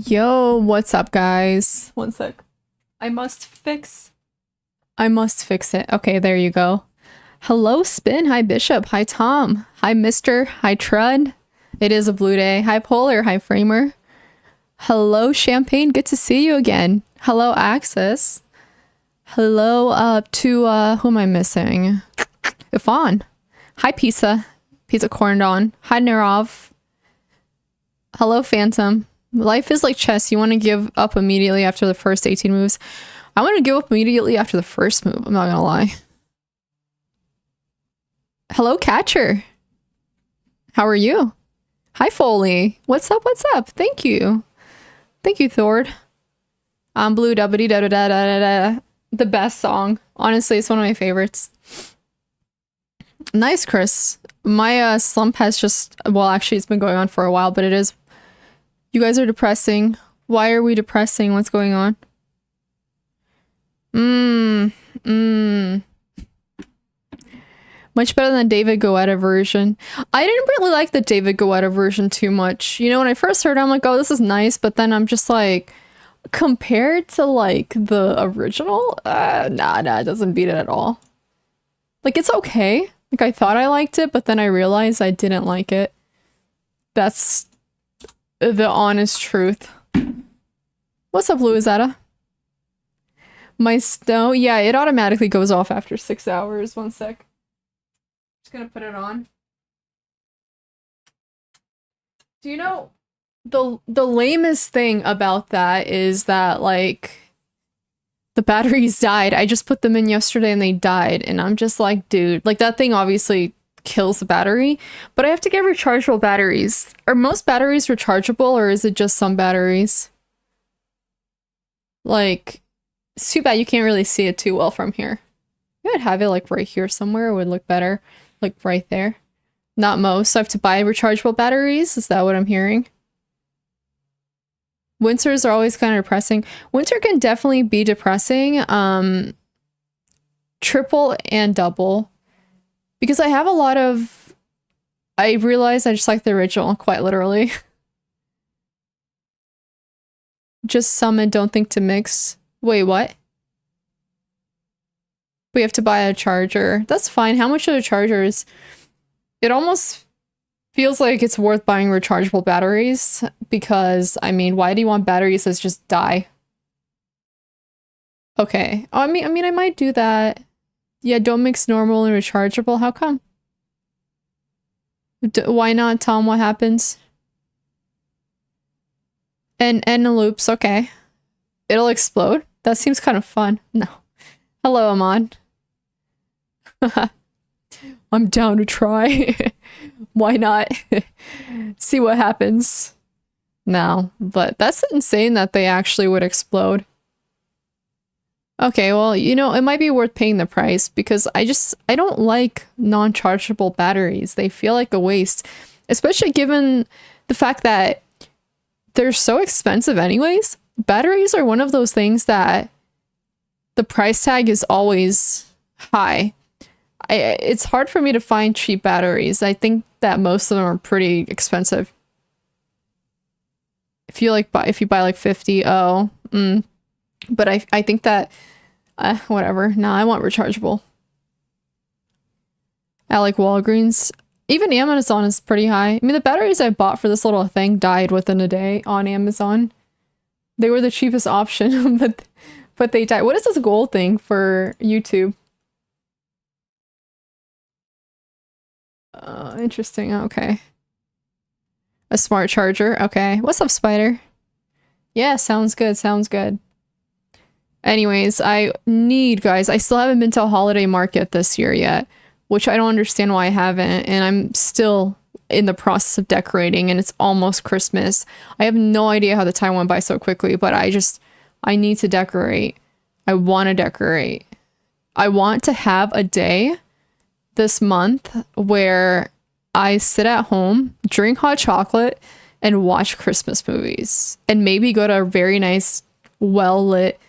Yo, what's up, guys? One sec. I must fix it. Okay, there you go. Hello, Spin. Hi, Bishop. Hi, Tom. Hi, Mister. Hi, Trud. It is a blue day. Hi, Polar. Hi, Framer. Hello, Champagne. Good to see you again. Hello, Axis. Hello, who am I missing? Ifan. Hi, Pizza. Pizza Corn Don. Hi, Nerov. Hello, Phantom. Life is like chess. You want to give up immediately after the first 18 moves. I want to give up immediately after the first move. I'm not gonna lie. Hello, Catcher. How are you? Hi, Foley. What's up? What's up? Thank you. Thank you, Thord. I'm blue da da da da da da. The best song. Honestly, it's one of my favorites. Nice, Chris. My slump has just, well, actually, it's been going on for a while, but it is. You guys are depressing. Why are we depressing? What's going on? Much better than the David Guetta version. I didn't really like the David Guetta version too much. You know, when I first heard it, I'm like, oh, this is nice. But then I'm just like, compared to like the original, nah, it doesn't beat it at all. Like, it's okay. Like, I thought I liked it, but then I realized I didn't like it. That's the honest truth. What's up, Louisetta? My snow, yeah, it automatically goes off after 6 hours. One sec. Just gonna put it on. Do you know the lamest thing about that is that like the batteries died. I just put them in yesterday and they died, and I'm just like, dude, like that thing obviously kills the battery, but I have to get rechargeable batteries. Are most batteries rechargeable, or is it just some batteries? Like, it's too bad you can't really see it too well from here. I would have it like right here somewhere. It would look better. Like right there. Not most. So I have to buy rechargeable batteries? Is that what I'm hearing? Winters are always kind of depressing. Winter can definitely be depressing. Triple and double. Because I have a lot of... I realized I just like the original, quite literally. Just summon, don't think to mix. Wait, what? We have to buy a charger. That's fine. How much are the chargers? It almost feels like it's worth buying rechargeable batteries because, I mean, why do you want batteries that just die? Okay. Oh, I mean, I might do that. Yeah, don't mix normal and rechargeable. How come? Why not, Tom? What happens? And loops. Okay. It'll explode. That seems kind of fun. No. Hello, Amon. I'm down to try. Why not? See what happens. No, but that's insane that they actually would explode. Okay, well, you know, it might be worth paying the price because I don't like non-chargeable batteries. They feel like a waste, especially given the fact that they're so expensive anyways. Batteries are one of those things that the price tag is always high. It's hard for me to find cheap batteries. I think that most of them are pretty expensive. If you buy like 50, but I think that whatever. Nah, I want rechargeable. At like Walgreens, even Amazon is pretty high. I mean, the batteries I bought for this little thing died within a day on Amazon. They were the cheapest option, but they died. What is this gold thing for YouTube? Interesting. Okay. A smart charger. Okay. What's up, Spider? Yeah, sounds good. Sounds good. Anyways, guys, I still haven't been to a holiday market this year yet, which I don't understand why I haven't, and I'm still in the process of decorating, and it's almost Christmas. I have no idea how the time went by so quickly, but I need to decorate. I want to decorate. I want to have a day this month where I sit at home, drink hot chocolate, and watch Christmas movies. And maybe go to a very nice, well-lit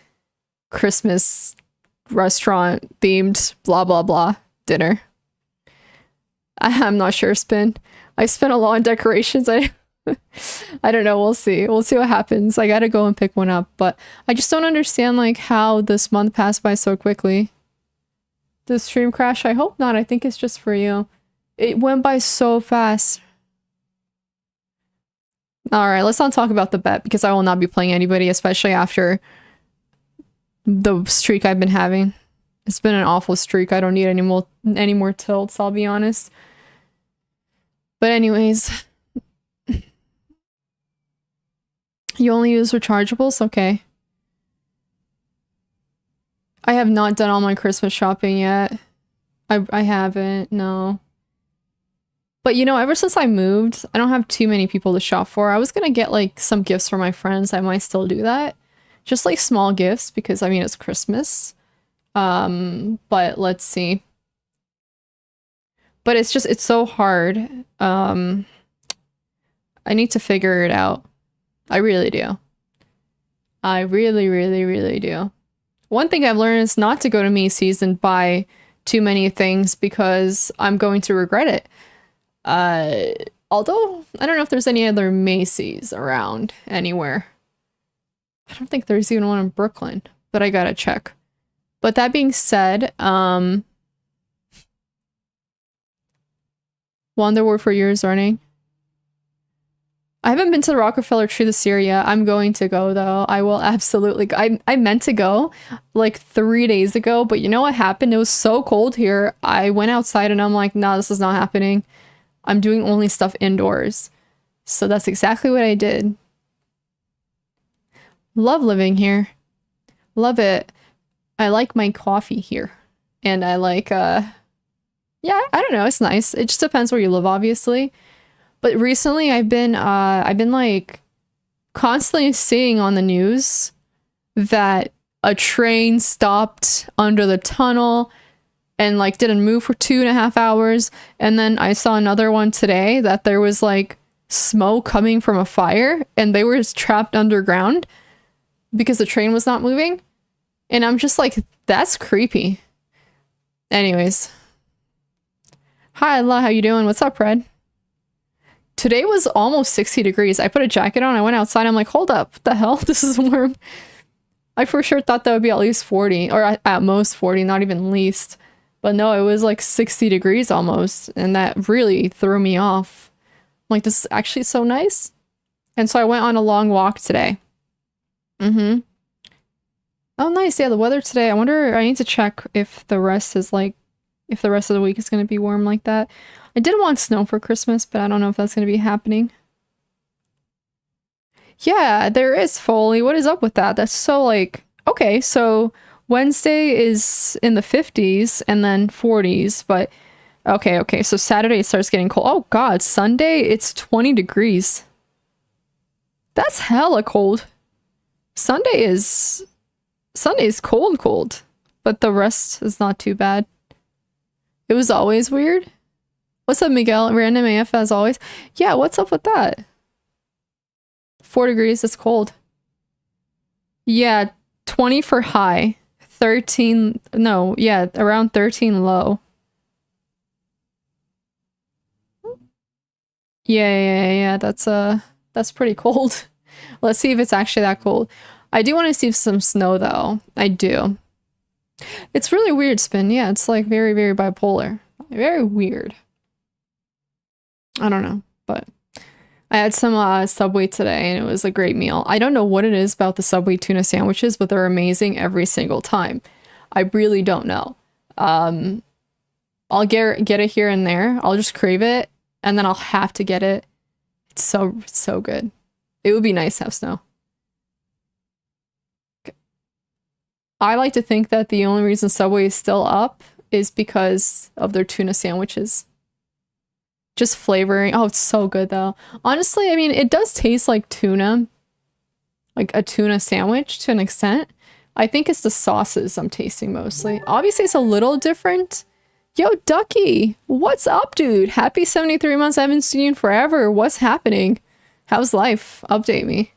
Christmas restaurant themed blah blah blah dinner. I'm not sure, Spin. I spent a lot on decorations. I don't know. We'll see. We'll see what happens. I gotta go and pick one up, but I just don't understand like how this month passed by so quickly. The stream crash? I hope not. I think it's just for you. It went by so fast. Alright, let's not talk about the bet because I will not be playing anybody, especially after the streak I've been having. It's been an awful streak. I don't need any more tilts, I'll be honest. But anyways. You only use rechargeables? Okay. I have not done all my Christmas shopping yet. I haven't, no. But you know, ever since I moved, I don't have too many people to shop for. I was gonna get like some gifts for my friends. I might still do that. Just like small gifts because I mean it's Christmas. But let's see. But it's so hard. I need to figure it out. I really do. I really, really, really do. One thing I've learned is not to go to Macy's and buy too many things because I'm going to regret it. Although, I don't know if there's any other Macy's around anywhere. I don't think there's even one in Brooklyn, but I gotta check. But that being said, Wonderwood for years running. I haven't been to the Rockefeller Tree this year yet. I'm going to go though. I will absolutely I meant to go like 3 days ago, but you know what happened? It was so cold here. I went outside and I'm like, nah, this is not happening. I'm doing only stuff indoors. So that's exactly what I did. Love living here. Love it. I like my coffee here. And I like yeah, I don't know, it's nice. It just depends where you live, obviously. But recently I've been like constantly seeing on the news that a train stopped under the tunnel and like didn't move for 2.5 hours. And then I saw another one today that there was like smoke coming from a fire and they were trapped underground because the train was not moving. And I'm just like, that's creepy. Anyways. Hi, Allah, how you doing? What's up, Red? Today was almost 60 degrees. I put a jacket on. I went outside. I'm like, hold up. What the hell? This is warm. I for sure thought that would be at least 40 or at most 40, not even least. But no, it was like 60 degrees almost. And that really threw me off. I'm like, this is actually so nice. And so I went on a long walk today. Mm-hmm. Oh, nice. Yeah, the weather today. I wonder, I need to check if the rest is like, if the rest of the week is going to be warm like that. I did want snow for Christmas, but I don't know if that's going to be happening. Yeah, there is Foley. What is up with that? That's so like, okay, so Wednesday is in the 50s and then 40s, but okay, so Saturday it starts getting cold. Oh God, Sunday it's 20 degrees. That's hella cold. Sunday is cold, but the rest is not too bad. It was always weird. What's up, Miguel? Random AF as always. Yeah, what's up with that? 4 degrees, it's cold. Yeah, 20 for high. 13, no, yeah, around 13 low. Yeah, that's pretty cold. Let's see if it's actually that cold. I do want to see some snow though. I do. It's really weird, Spin. Yeah, it's like very, very bipolar. Very weird. I don't know, but I had some Subway today and it was a great meal. I don't know what it is about the Subway tuna sandwiches, but they're amazing every single time. I really don't know. I'll get it here and there. I'll just crave it and then I'll have to get it. It's so good. It would be nice to have snow. I like to think that the only reason Subway is still up is because of their tuna sandwiches. Just flavoring. Oh, it's so good though. Honestly, I mean, it does taste like tuna. Like a tuna sandwich to an extent. I think it's the sauces I'm tasting mostly. Obviously, it's a little different. Yo, Ducky! What's up, dude? Happy 73 months. I haven't seen you in forever. What's happening? How's life? Update me.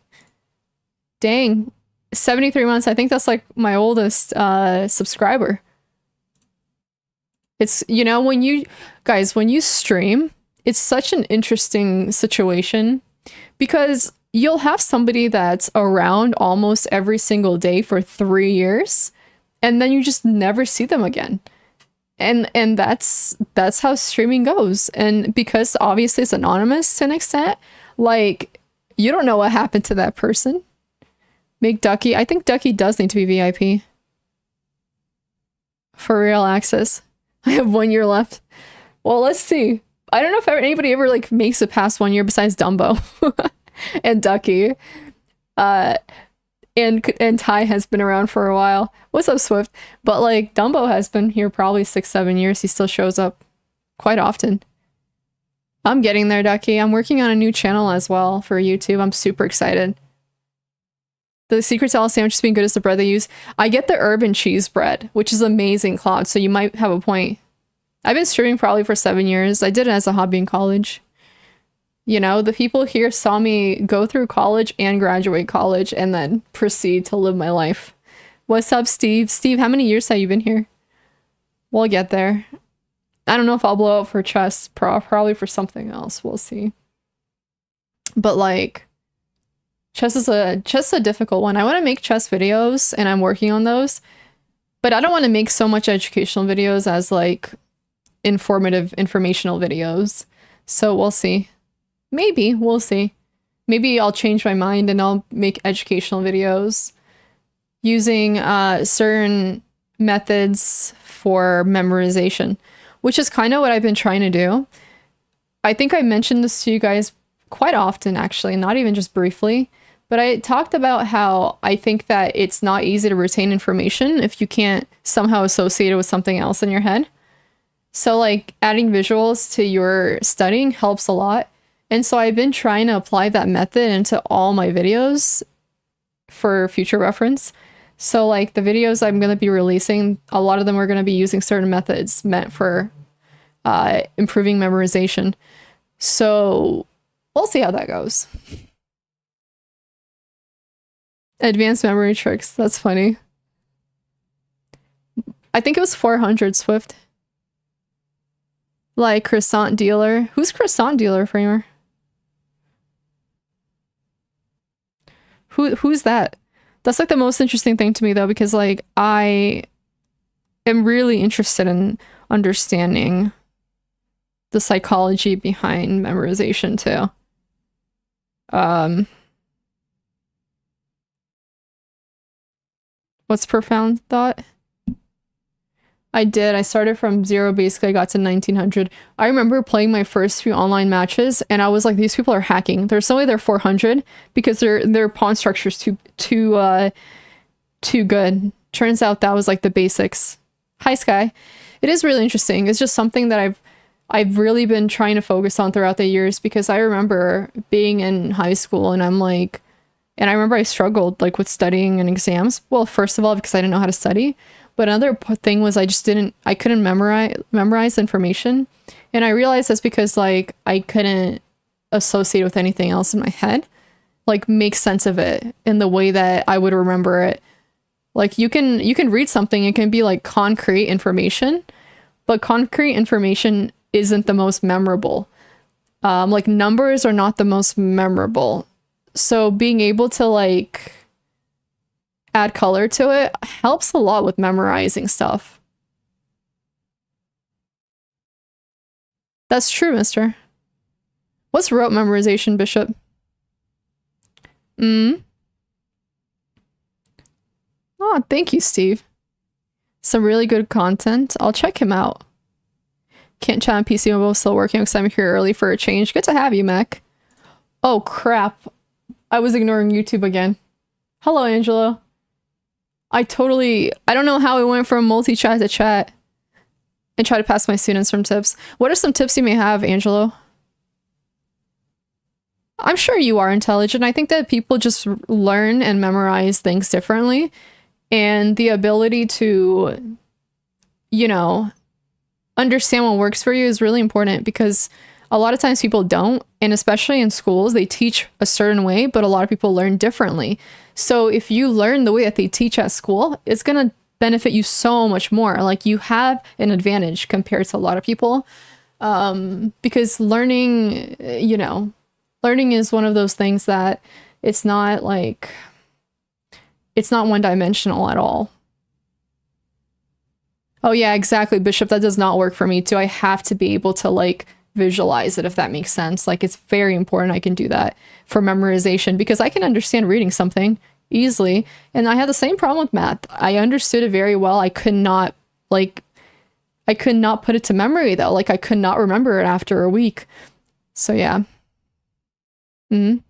Dang. 73 months. I think that's like my oldest subscriber. It's, when you stream, it's such an interesting situation Because you'll have somebody that's around almost every single day for 3 years, and then you just never see them again. And that's how streaming goes. And because obviously it's anonymous to an extent, like, you don't know what happened to that person. Make Ducky. I think Ducky does need to be VIP. For real access. I have 1 year left. Well, let's see. I don't know if anybody ever like makes it past 1 year besides Dumbo and Ducky. And Ty has been around for a while. What's up, Swift? But like Dumbo has been here probably 6-7 years. He still shows up quite often. I'm getting there, Ducky. I'm working on a new channel as well for YouTube. I'm super excited. The secret to all sandwiches being good is the bread they use. I get the urban cheese bread, which is amazing, Claude. So you might have a point. I've been streaming probably for 7 years. I did it as a hobby in college. You know, the people here saw me go through college and graduate college and then proceed to live my life. What's up, Steve? Steve, how many years have you been here? We'll get there. I don't know if I'll blow up for chess. Probably for something else. We'll see. But like, chess is a difficult one. I want to make chess videos and I'm working on those. But I don't want to make so much educational videos as like informational videos. So we'll see. Maybe, we'll see. Maybe I'll change my mind and I'll make educational videos using certain methods for memorization, which is kind of what I've been trying to do. I think I mentioned this to you guys quite often, actually, not even just briefly, but I talked about how I think that it's not easy to retain information if you can't somehow associate it with something else in your head. So like adding visuals to your studying helps a lot. And so I've been trying to apply that method into all my videos for future reference. So like the videos I'm going to be releasing, a lot of them are going to be using certain methods meant for improving memorization. So we'll see how that goes. Advanced memory tricks. That's funny. I think it was 400 Swift. Like croissant dealer. Who's croissant dealer, Framer? Who's that? That's like the most interesting thing to me though, because like I am really interested in understanding the psychology behind memorization too. What's profound thought? I did. I started from 0, basically I got to 1900. I remember playing my first few online matches and I was like, these people are hacking. There's no way they're 400 because their pawn structure's too good. Turns out that was like the basics. Hi, Sky. It is really interesting. It's just something that I've really been trying to focus on throughout the years, because I remember being in high school and and I remember I struggled like with studying and exams. Well, first of all, because I didn't know how to study. But another thing was I couldn't memorize information. And I realized that's because like I couldn't associate with anything else in my head. Like make sense of it in the way that I would remember it. Like you can read something, it can be like concrete information, but concrete information isn't the most memorable. Like numbers are not the most memorable. So being able to like add color to it helps a lot with memorizing stuff. That's true, mister. What's rote memorization, Bishop? Oh, thank you, Steve. Some really good content. I'll check him out. Can't chat on PC mobile, still working because I'm here early for a change. Good to have you, Mac. Oh, crap. I was ignoring YouTube again. Hello, Angelo. I don't know how it went from multi-chat to chat. And try to pass my students some tips. What are some tips you may have, Angelo? I'm sure you are intelligent. I think that people just learn and memorize things differently. And the ability to, you know, understand what works for you is really important, because a lot of times people don't. And especially in schools, they teach a certain way, but a lot of people learn differently. So if you learn the way that they teach at school, it's going to benefit you so much more. Like you have an advantage compared to a lot of people, because learning, you know, Learning is one of those things that it's not like, it's not one-dimensional at all. Oh yeah, exactly, Bishop. That does not work for me too. I have to be able to like visualize it, if that makes sense. Like it's very important I can do that for memorization because I can understand reading something easily. And I had the same problem with math. I understood it very well. I could not put it to memory though. Like I could not remember it after a week. So yeah. Mm.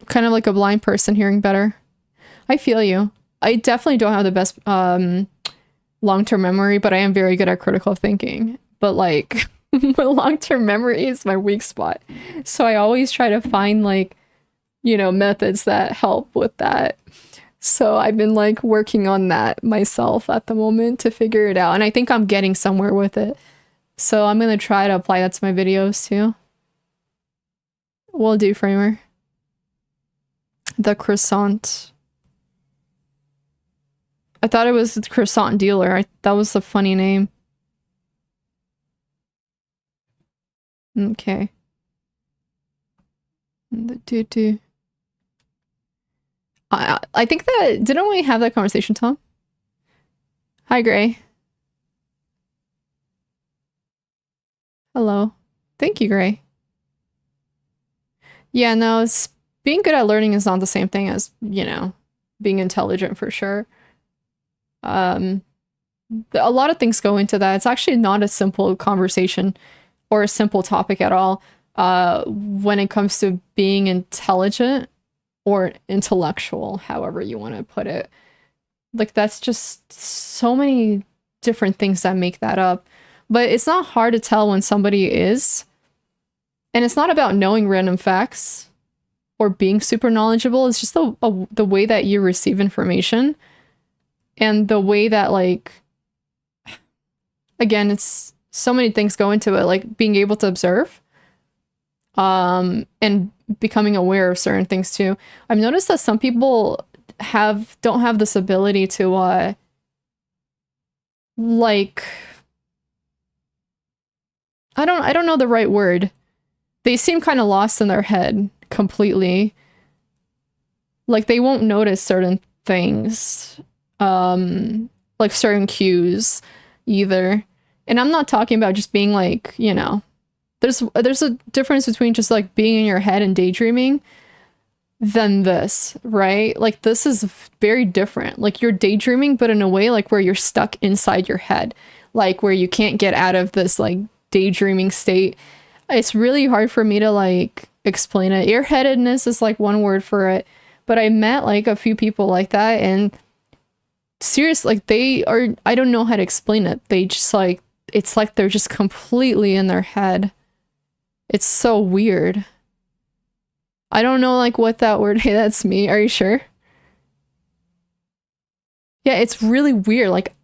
Kind of like a blind person hearing better. I feel you. I definitely don't have the best long-term memory, but I am very good at critical thinking. But like my long-term memory is my weak spot. So I always try to find like, you know, methods that help with that. So I've been like working on that myself at the moment to figure it out. And I think I'm getting somewhere with it. So I'm going to try to apply that to my videos too. Will do, Framer. The croissant. I thought it was the croissant dealer. That was a funny name. Okay. The doo-doo. I think that, didn't we have that conversation, Tom? Hi, Gray. Hello. Thank you, Gray. Yeah, no, it's being good at learning is not the same thing as, you know, being intelligent for sure. A lot of things go into that. It's actually not a simple conversation or a simple topic at all when it comes to being intelligent or intellectual, however you want to put it. Like that's just so many different things that make that up. But it's not hard to tell when somebody is. And it's not about knowing random facts or being super knowledgeable. It's just the way that you receive information and the way that, like, again, it's so many things go into it, like being able to observe and becoming aware of certain things too. I've noticed that some people don't have this ability to like, I don't know the right word. They seem kind of lost in their head completely. Like they won't notice certain things, like certain cues either. And I'm not talking about just being like, you know, there's a difference between just like being in your head and daydreaming than this, right? Like this is very different. Like you're daydreaming, but in a way like where you're stuck inside your head, like where you can't get out of this like daydreaming state. It's really hard for me to like explain it. Airheadedness is like one word for it, but I met like a few people like that, and seriously, like they are, I don't know how to explain it. They just like, it's like they're just completely in their head. It's so weird. I don't know like what that word, hey, that's me. Are you sure? Yeah, it's really weird. Like,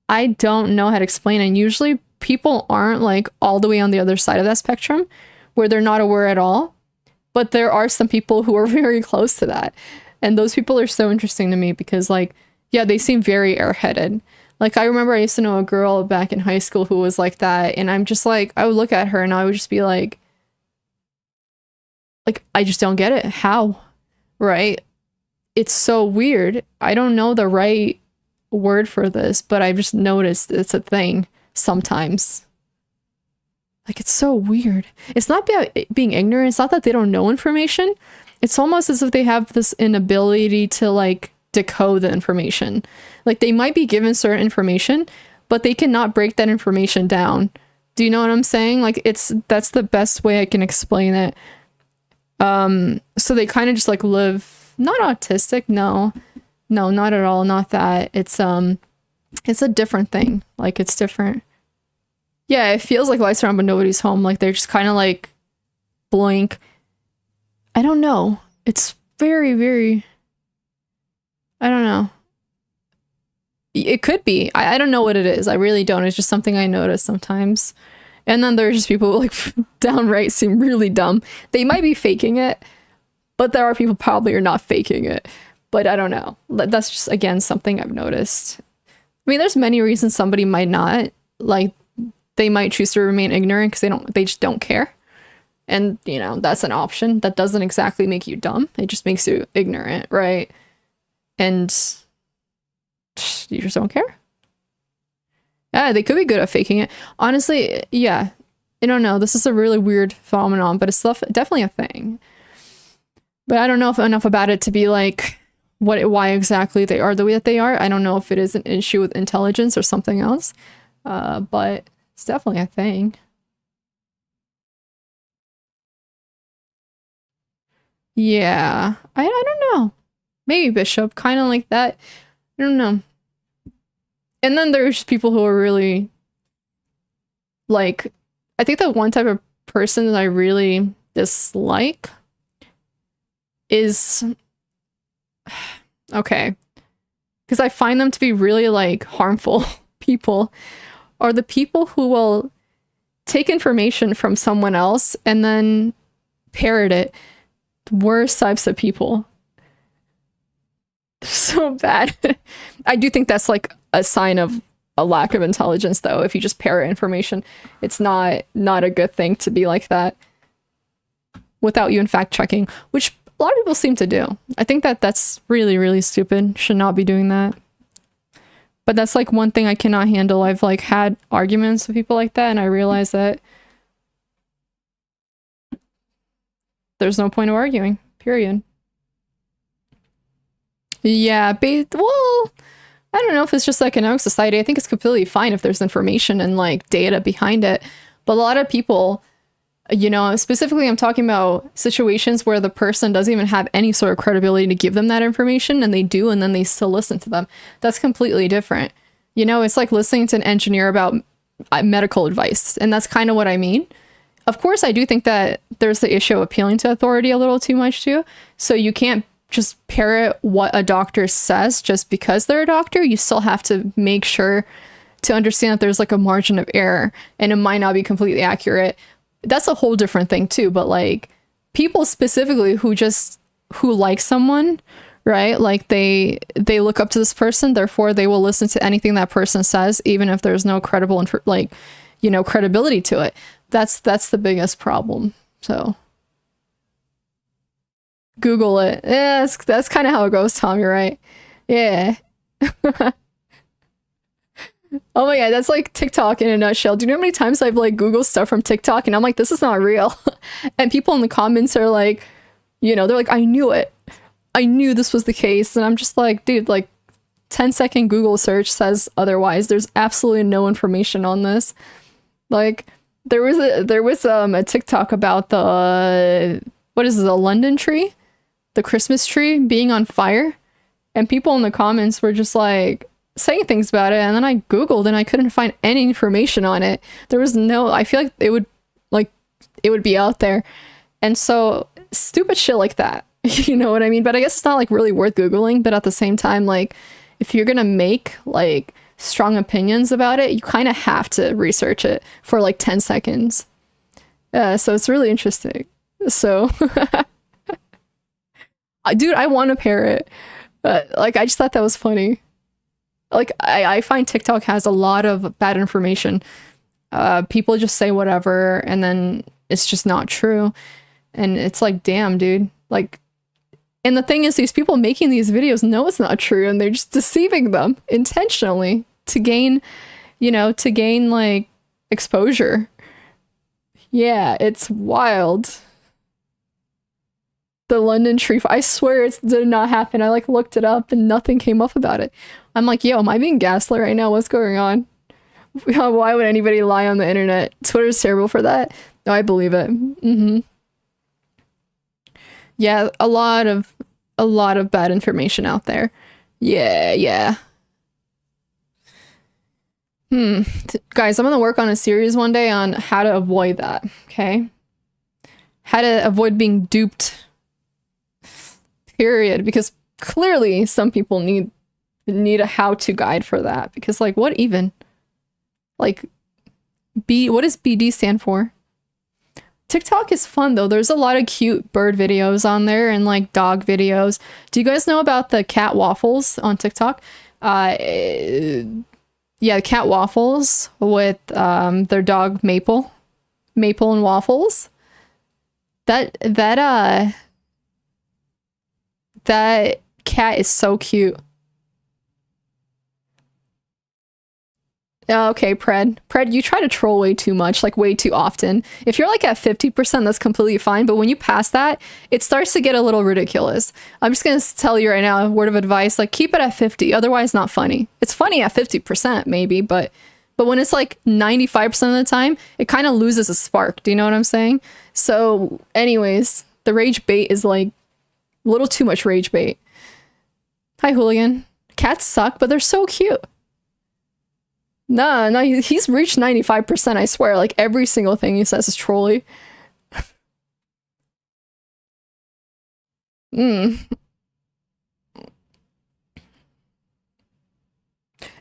I don't know how to explain it. And usually people aren't like all the way on the other side of that spectrum where they're not aware at all. But there are some people who are very close to that. And those people are so interesting to me because like, yeah, they seem very airheaded. Like I remember I used to know a girl back in high school who was like that. And I'm just like, I would look at her and I would just be like, I just don't get it. How? Right? It's so weird. I don't know the right word for this, but I've just noticed it's a thing sometimes. Like, it's so weird. It's not about being ignorant. It's not that they don't know information. It's almost as if they have this inability to, like, decode the information. Like, they might be given certain information, but they cannot break that information down. Do you know what I'm saying? Like, that's the best way I can explain it. So they kind of just, like, live... Not autistic, no. No, not at all. Not that. It's a different thing. Like, it's different. Yeah, it feels like lights are on, but nobody's home. Like, they're just kind of, like, blank. I don't know. It's very, very... I don't know. It could be. I don't know what it is. I really don't. It's just something I notice sometimes. And then there's just people who, like, downright seem really dumb. They might be faking it, but there are people probably are not faking it. But I don't know. That's just, again, something I've noticed. I mean, there's many reasons somebody might not, like, they might choose to remain ignorant because they just don't care. And, you know, that's an option. That doesn't exactly make you dumb. It just makes you ignorant, right? And you just don't care. Yeah, they could be good at faking it. Honestly, yeah. I don't know. This is a really weird phenomenon, but it's definitely a thing. But I don't know enough about it to be like, why exactly they are the way that they are. I don't know if it is an issue with intelligence or something else. But it's definitely a thing. Yeah. I don't know. Maybe Bishop, kind of like that. I don't know. And then there's people who are really, like, I think that one type of person that I really dislike is, okay, because I find them to be really, like, harmful people, are the people who will take information from someone else and then parrot it. The worst types of people. So bad. I do think that's like a sign of a lack of intelligence, though. If you just parrot information, it's not a good thing to be like that without you in fact checking, which a lot of people seem to do. I think that that's really, really stupid. Should not be doing that. But that's like one thing I cannot handle. I've like had arguments with people like that, and I realize that there's no point of arguing, period. Yeah, well, I don't know if it's just economic society. I think it's completely fine if there's information and like data behind it. But a lot of people, you know, specifically I'm talking about situations where the person doesn't even have any sort of credibility to give them that information, and they do, and then they still listen to them. That's completely different. You know, it's like listening to an engineer about medical advice, and that's kind of what I mean. Of course, I do think that there's the issue of appealing to authority a little too much too. So you can't just parrot what a doctor says just because they're a doctor. You still have to make sure to understand that there's like a margin of error, and it might not be completely accurate. That's a whole different thing too. But like people specifically who like someone, right? Like they look up to this person, therefore they will listen to anything that person says, even if there's no credible credibility to it. That's the biggest problem. So Google it. Yeah, that's kind of how it goes, Tom. You're right. Yeah. Oh my god, that's like TikTok in a nutshell. Do you know how many times I've like Googled stuff from TikTok and I'm like, this is not real? And people in the comments are like, you know, they're like, I knew it. I knew this was the case. And I'm just like, dude, like 10-second Google search says otherwise. There's absolutely no information on this. Like there was a TikTok about the what is it, the London tree? The Christmas tree being on fire, and people in the comments were just like saying things about it, and then I Googled and I couldn't find any information on it. There was no, I feel like it would be out there. And so stupid shit like that. You know what I mean? But I guess it's not like really worth Googling, but at the same time, like if you're gonna make like strong opinions about it, you kind of have to research it for like 10 seconds. So it's really interesting. So dude, I want to parrot. Like I just thought that was funny. Like I find TikTok has a lot of bad information. People just say whatever and then it's just not true. And it's like, damn, dude. Like, and the thing is, these people making these videos know it's not true, and they're just deceiving them intentionally to gain like exposure. Yeah, it's wild. The London tree, I swear it did not happen. I like looked it up and nothing came up about it. I'm like, yo, am I being gaslit right now? What's going on? Why would anybody lie on the internet? Twitter's terrible for that. No, I believe it. Yeah, a lot of bad information out there. Yeah. Guys, I'm gonna work on a series one day on how to avoid that, okay? How to avoid being duped. Period. Because clearly some people need a how-to guide for that. Because like, what even? Like, what does BD stand for? TikTok is fun though. There's a lot of cute bird videos on there and like dog videos. Do you guys know about the cat waffles on TikTok? Yeah, cat waffles with their dog Maple. Maple and Waffles. That cat is so cute. Okay, Pred. Pred, you try to troll way too much, like way too often. If you're like at 50%, that's completely fine. But when you pass that, it starts to get a little ridiculous. I'm just gonna tell you right now, a word of advice, like keep it at 50, otherwise not funny. It's funny at 50% maybe, but when it's like 95% of the time, it kind of loses a spark. Do you know what I'm saying? So anyways, the rage bait is like a little too much rage bait. Hi, Hooligan. Cats suck, but they're so cute. No, he's reached 95%, I swear. Like, every single thing he says is trolly.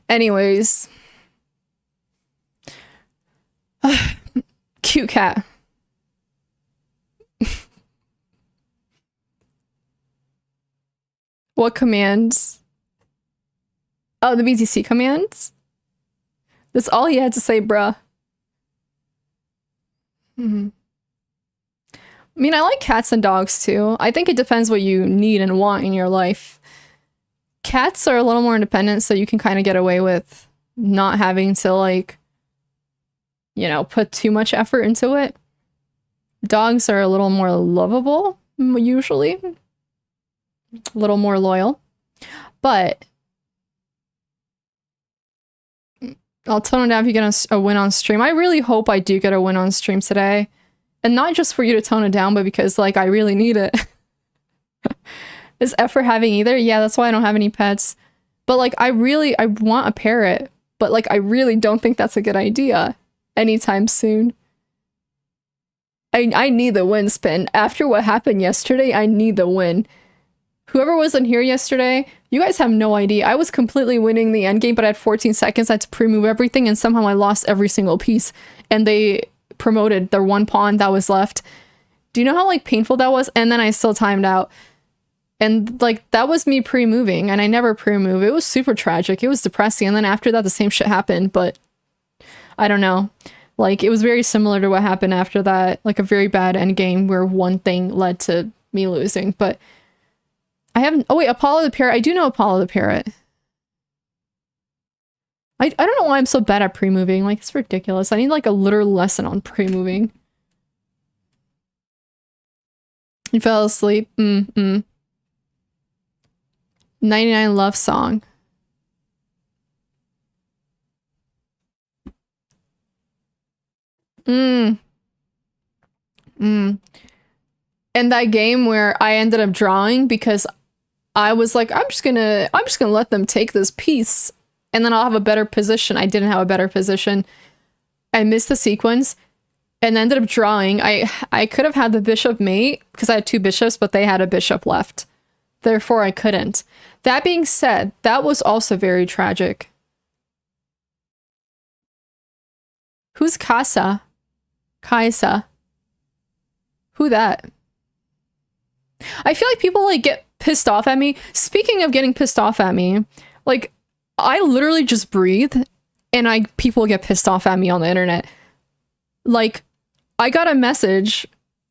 Anyways. Cute cat. What commands? Oh, the BTC commands? That's all he had to say, bruh. I mean, I like cats and dogs too. I think it depends what you need and want in your life. Cats are a little more independent, so you can kind of get away with not having to, like, you know, put too much effort into it. Dogs are a little more lovable, usually. A little more loyal. But I'll tone it down if you get a win on stream. I really hope I do get a win on stream today. And not just for you to tone it down, but because, like, I really need it. Is F for having either? Yeah, that's why I don't have any pets. But, like, I want a parrot. But, like, I really don't think that's a good idea anytime soon. I need the win, Spin. After what happened yesterday, I need the win. Whoever wasn't here yesterday, you guys have no idea. I was completely winning the endgame, but I had 14 seconds. I had to pre-move everything, and somehow I lost every single piece. And they promoted their one pawn that was left. Do you know how, like, painful that was? And then I still timed out. And, like, that was me pre-moving, and I never pre-move. It was super tragic. It was depressing. And then after that, the same shit happened, but I don't know. Like, it was very similar to what happened after that. Like, a very bad endgame where one thing led to me losing, but I haven't. Oh wait, Apollo the Parrot. I do know Apollo the Parrot. I don't know why I'm so bad at pre-moving. Like, it's ridiculous. I need like a literal lesson on pre-moving. You fell asleep. 99 Love Song. And that game where I ended up drawing because I was like, I'm just gonna let them take this piece and then I'll have a better position. I didn't have a better position. I missed the sequence and ended up drawing. I could have had the bishop mate because I had two bishops, but they had a bishop left. Therefore, I couldn't. That being said, that was also very tragic. Who's Kaisa? Who that? I feel like people like get pissed off at me. Speaking of getting pissed off at me, like I literally just breathe and people get pissed off at me on the internet. Like I got a message.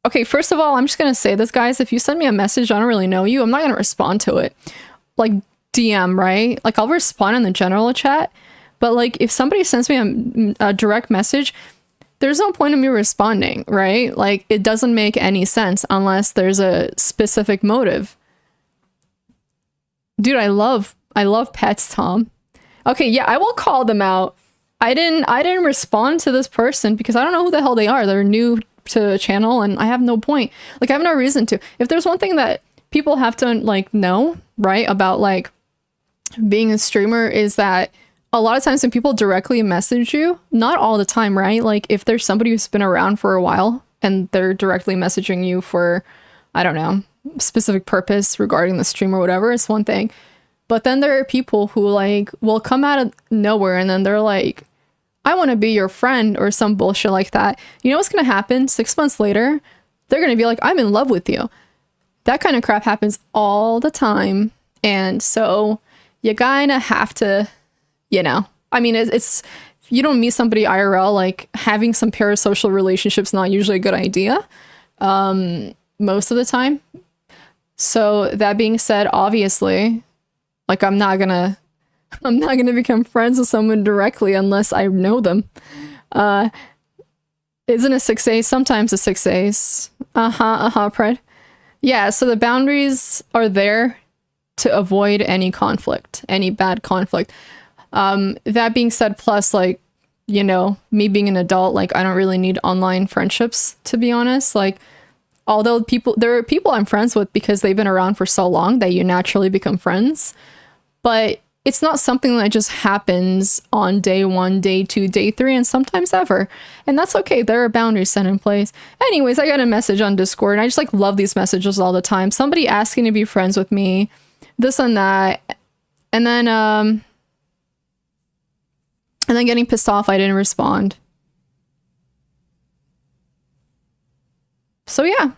Okay, first of all, I'm just gonna say this, guys. If you send me a message, I don't really know you, I'm not gonna respond to it. Like DM, right? Like I'll respond in the general chat. But like if somebody sends me a direct message, there's no point in me responding, right? Like, it doesn't make any sense unless there's a specific motive. Dude, I love pets, Tom. Okay, yeah, I will call them out. I didn't respond to this person because I don't know who the hell they are. They're new to the channel and I have no point. Like, I have no reason to. If there's one thing that people have to, like, know, right, about, like, being a streamer is that a lot of times when people directly message you, not all the time, right? Like if there's somebody who's been around for a while and they're directly messaging you for, I don't know, specific purpose regarding the stream or whatever, it's one thing. But then there are people who like will come out of nowhere and then they're like, I want to be your friend or some bullshit like that. You know what's going to happen? 6 months later, they're going to be like, I'm in love with you. That kind of crap happens all the time. And so you kind of have to, you know, I mean, it's if you don't meet somebody IRL, like having some parasocial relationships not usually a good idea most of the time. So that being said, obviously, like I'm not gonna become friends with someone directly unless I know them. Isn't a 6 days sometimes a 6 days? Pred. Yeah, so the boundaries are there to avoid any conflict, any bad conflict. That being said, plus like, you know, me being an adult, like I don't really need online friendships, to be honest. Like, although there are people I'm friends with because they've been around for so long that you naturally become friends, but it's not something that just happens on day 1, day 2, day 3, and sometimes ever. And that's okay. There are boundaries set in place. Anyways, I got a message on Discord and I just like love these messages all the time. Somebody asking to be friends with me, this and that. And then getting pissed off I didn't respond. So yeah.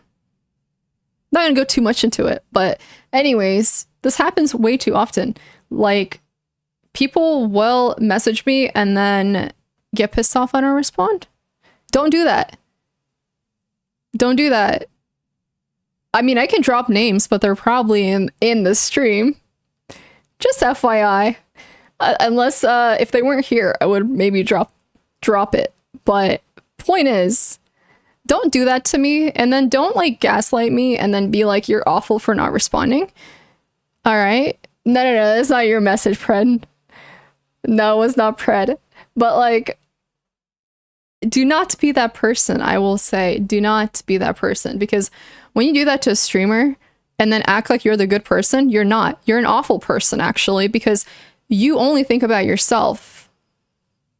Not gonna go too much into it, but anyways, this happens way too often. Like, people will message me and then get pissed off I don't respond. Don't do that. Don't do that. I mean, I can drop names, but they're probably in the stream. Just FYI. Unless if they weren't here, I would maybe drop it. But point is, don't do that to me, and then don't like gaslight me and then be like you're awful for not responding. All right? No, that's not your message, Pred. No, it's not Pred. But like, do not be that person. I will say, do not be that person, because when you do that to a streamer and then act like you're the good person, you're not. You're an awful person, actually, because you only think about yourself.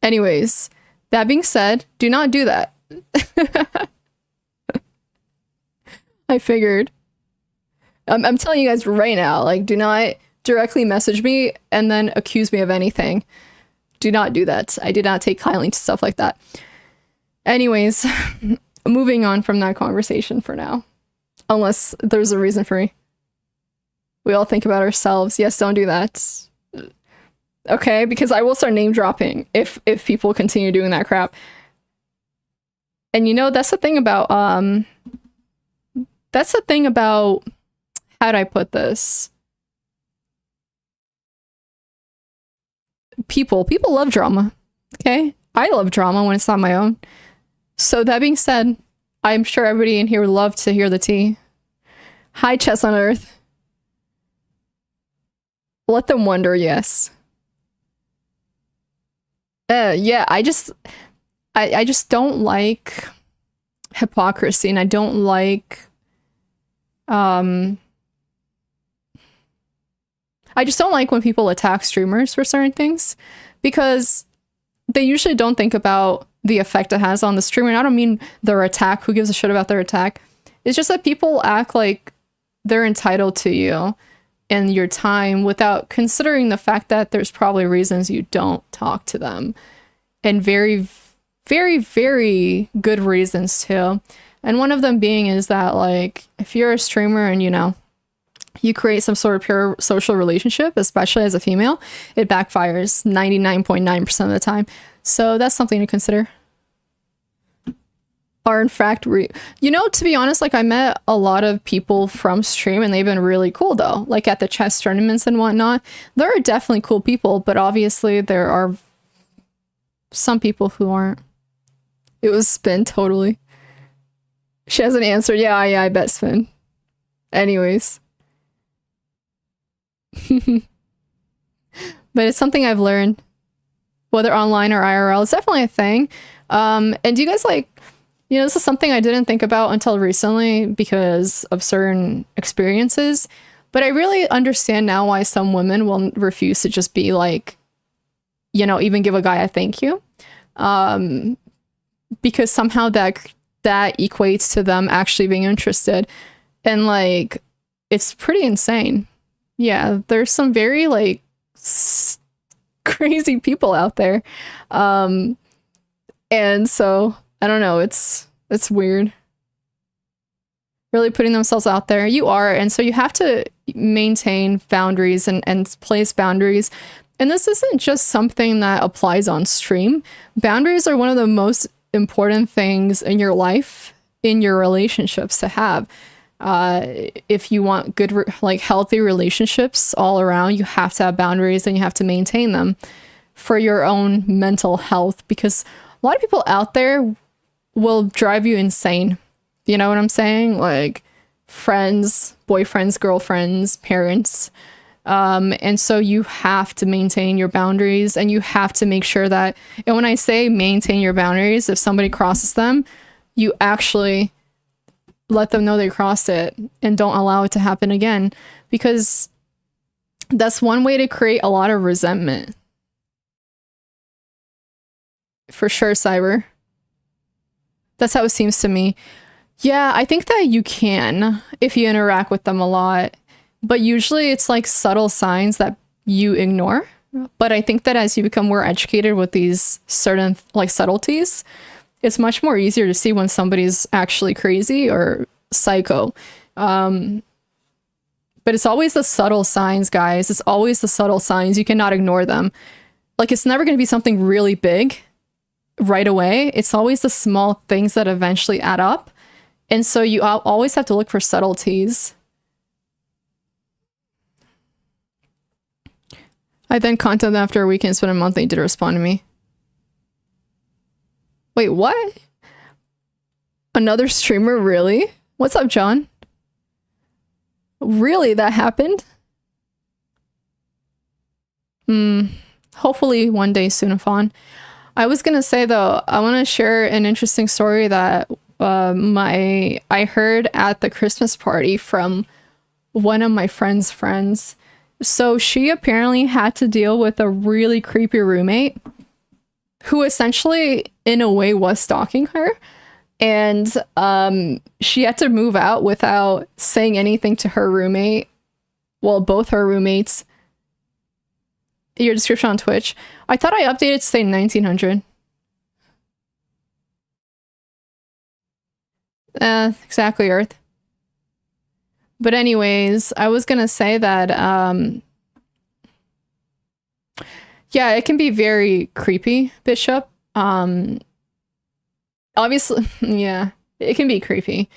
Anyways, that being said, do not do that. I figured. I'm telling you guys right now, like, do not directly message me and then accuse me of anything. Do not do that. I did not take kindly to stuff like that. Anyways, moving on from that conversation for now. Unless there's a reason for me. We all think about ourselves. Yes, don't do that. Okay, because I will start name dropping if people continue doing that crap. And you know, that's the thing about how do I put this? People love drama. Okay? I love drama when it's not my own. So that being said, I'm sure everybody in here would love to hear the tea. Hi, Chess on Earth. Let them wonder, yes. Yeah, I just don't like hypocrisy, and I don't like I just don't like when people attack streamers for certain things, because they usually don't think about the effect it has on the streamer. And I don't mean their attack, who gives a shit about their attack. It's just that people act like they're entitled to you and your time without considering the fact that there's probably reasons you don't talk to them. And very, very, very good reasons too. And one of them being is that, like, if you're a streamer and, you know, you create some sort of pure social relationship, especially as a female, it backfires 99.9% of the time. So that's something to consider. Are in fact, you know, to be honest, like, I met a lot of people from stream and they've been really cool though. Like at the chess tournaments and whatnot, there are definitely cool people, but obviously there are some people who aren't. It was Spin, totally. She hasn't answered. Yeah, I bet Spin. Anyways. But it's something I've learned, whether online or IRL. It's definitely a thing. And do you guys like, you know, this is something I didn't think about until recently because of certain experiences, but I really understand now why some women will refuse to just be like, you know, even give a guy a thank you. Because somehow that equates to them actually being interested. And like, it's pretty insane. Yeah, there's some very like crazy people out there. And so I don't know, it's weird. Really putting themselves out there. You are, and so you have to maintain boundaries and place boundaries. And this isn't just something that applies on stream. Boundaries are one of the most important things in your life, in your relationships to have. If you want good, like healthy relationships all around, you have to have boundaries and you have to maintain them for your own mental health, because a lot of people out there will drive you insane. You know what I'm saying? Like friends, boyfriends, girlfriends, parents. And so you have to maintain your boundaries, and you have to make sure that, and when I say maintain your boundaries, if somebody crosses them, you actually let them know they crossed it and don't allow it to happen again, because that's one way to create a lot of resentment. For sure, Cyber. That's how it seems to me. Yeah, I think that you can if you interact with them a lot, but usually it's like subtle signs that you ignore. But I think that as you become more educated with these certain like subtleties, it's much more easier to see when somebody's actually crazy or psycho. But it's always the subtle signs, guys. It's always the subtle signs. You cannot ignore them. Like, it's never going to be something really big right away. It's always the small things that eventually add up. And so you always have to look for subtleties. I then contacted them after a weekend, spent a month, they did respond to me. Wait, what? Another streamer? Really? What's up, John? Really? That happened? Hopefully one day soon, Afon. I was gonna say though, I want to share an interesting story that I heard at the Christmas party from one of my friend's friends. So she apparently had to deal with a really creepy roommate who essentially, in a way, was stalking her. And she had to move out without saying anything to her roommate. Well, both her roommates. Your description on Twitch. I thought I updated to say 1900. Exactly, Earth. But anyways, I was gonna say that, yeah, it can be very creepy, Bishop. Obviously, yeah, it can be creepy.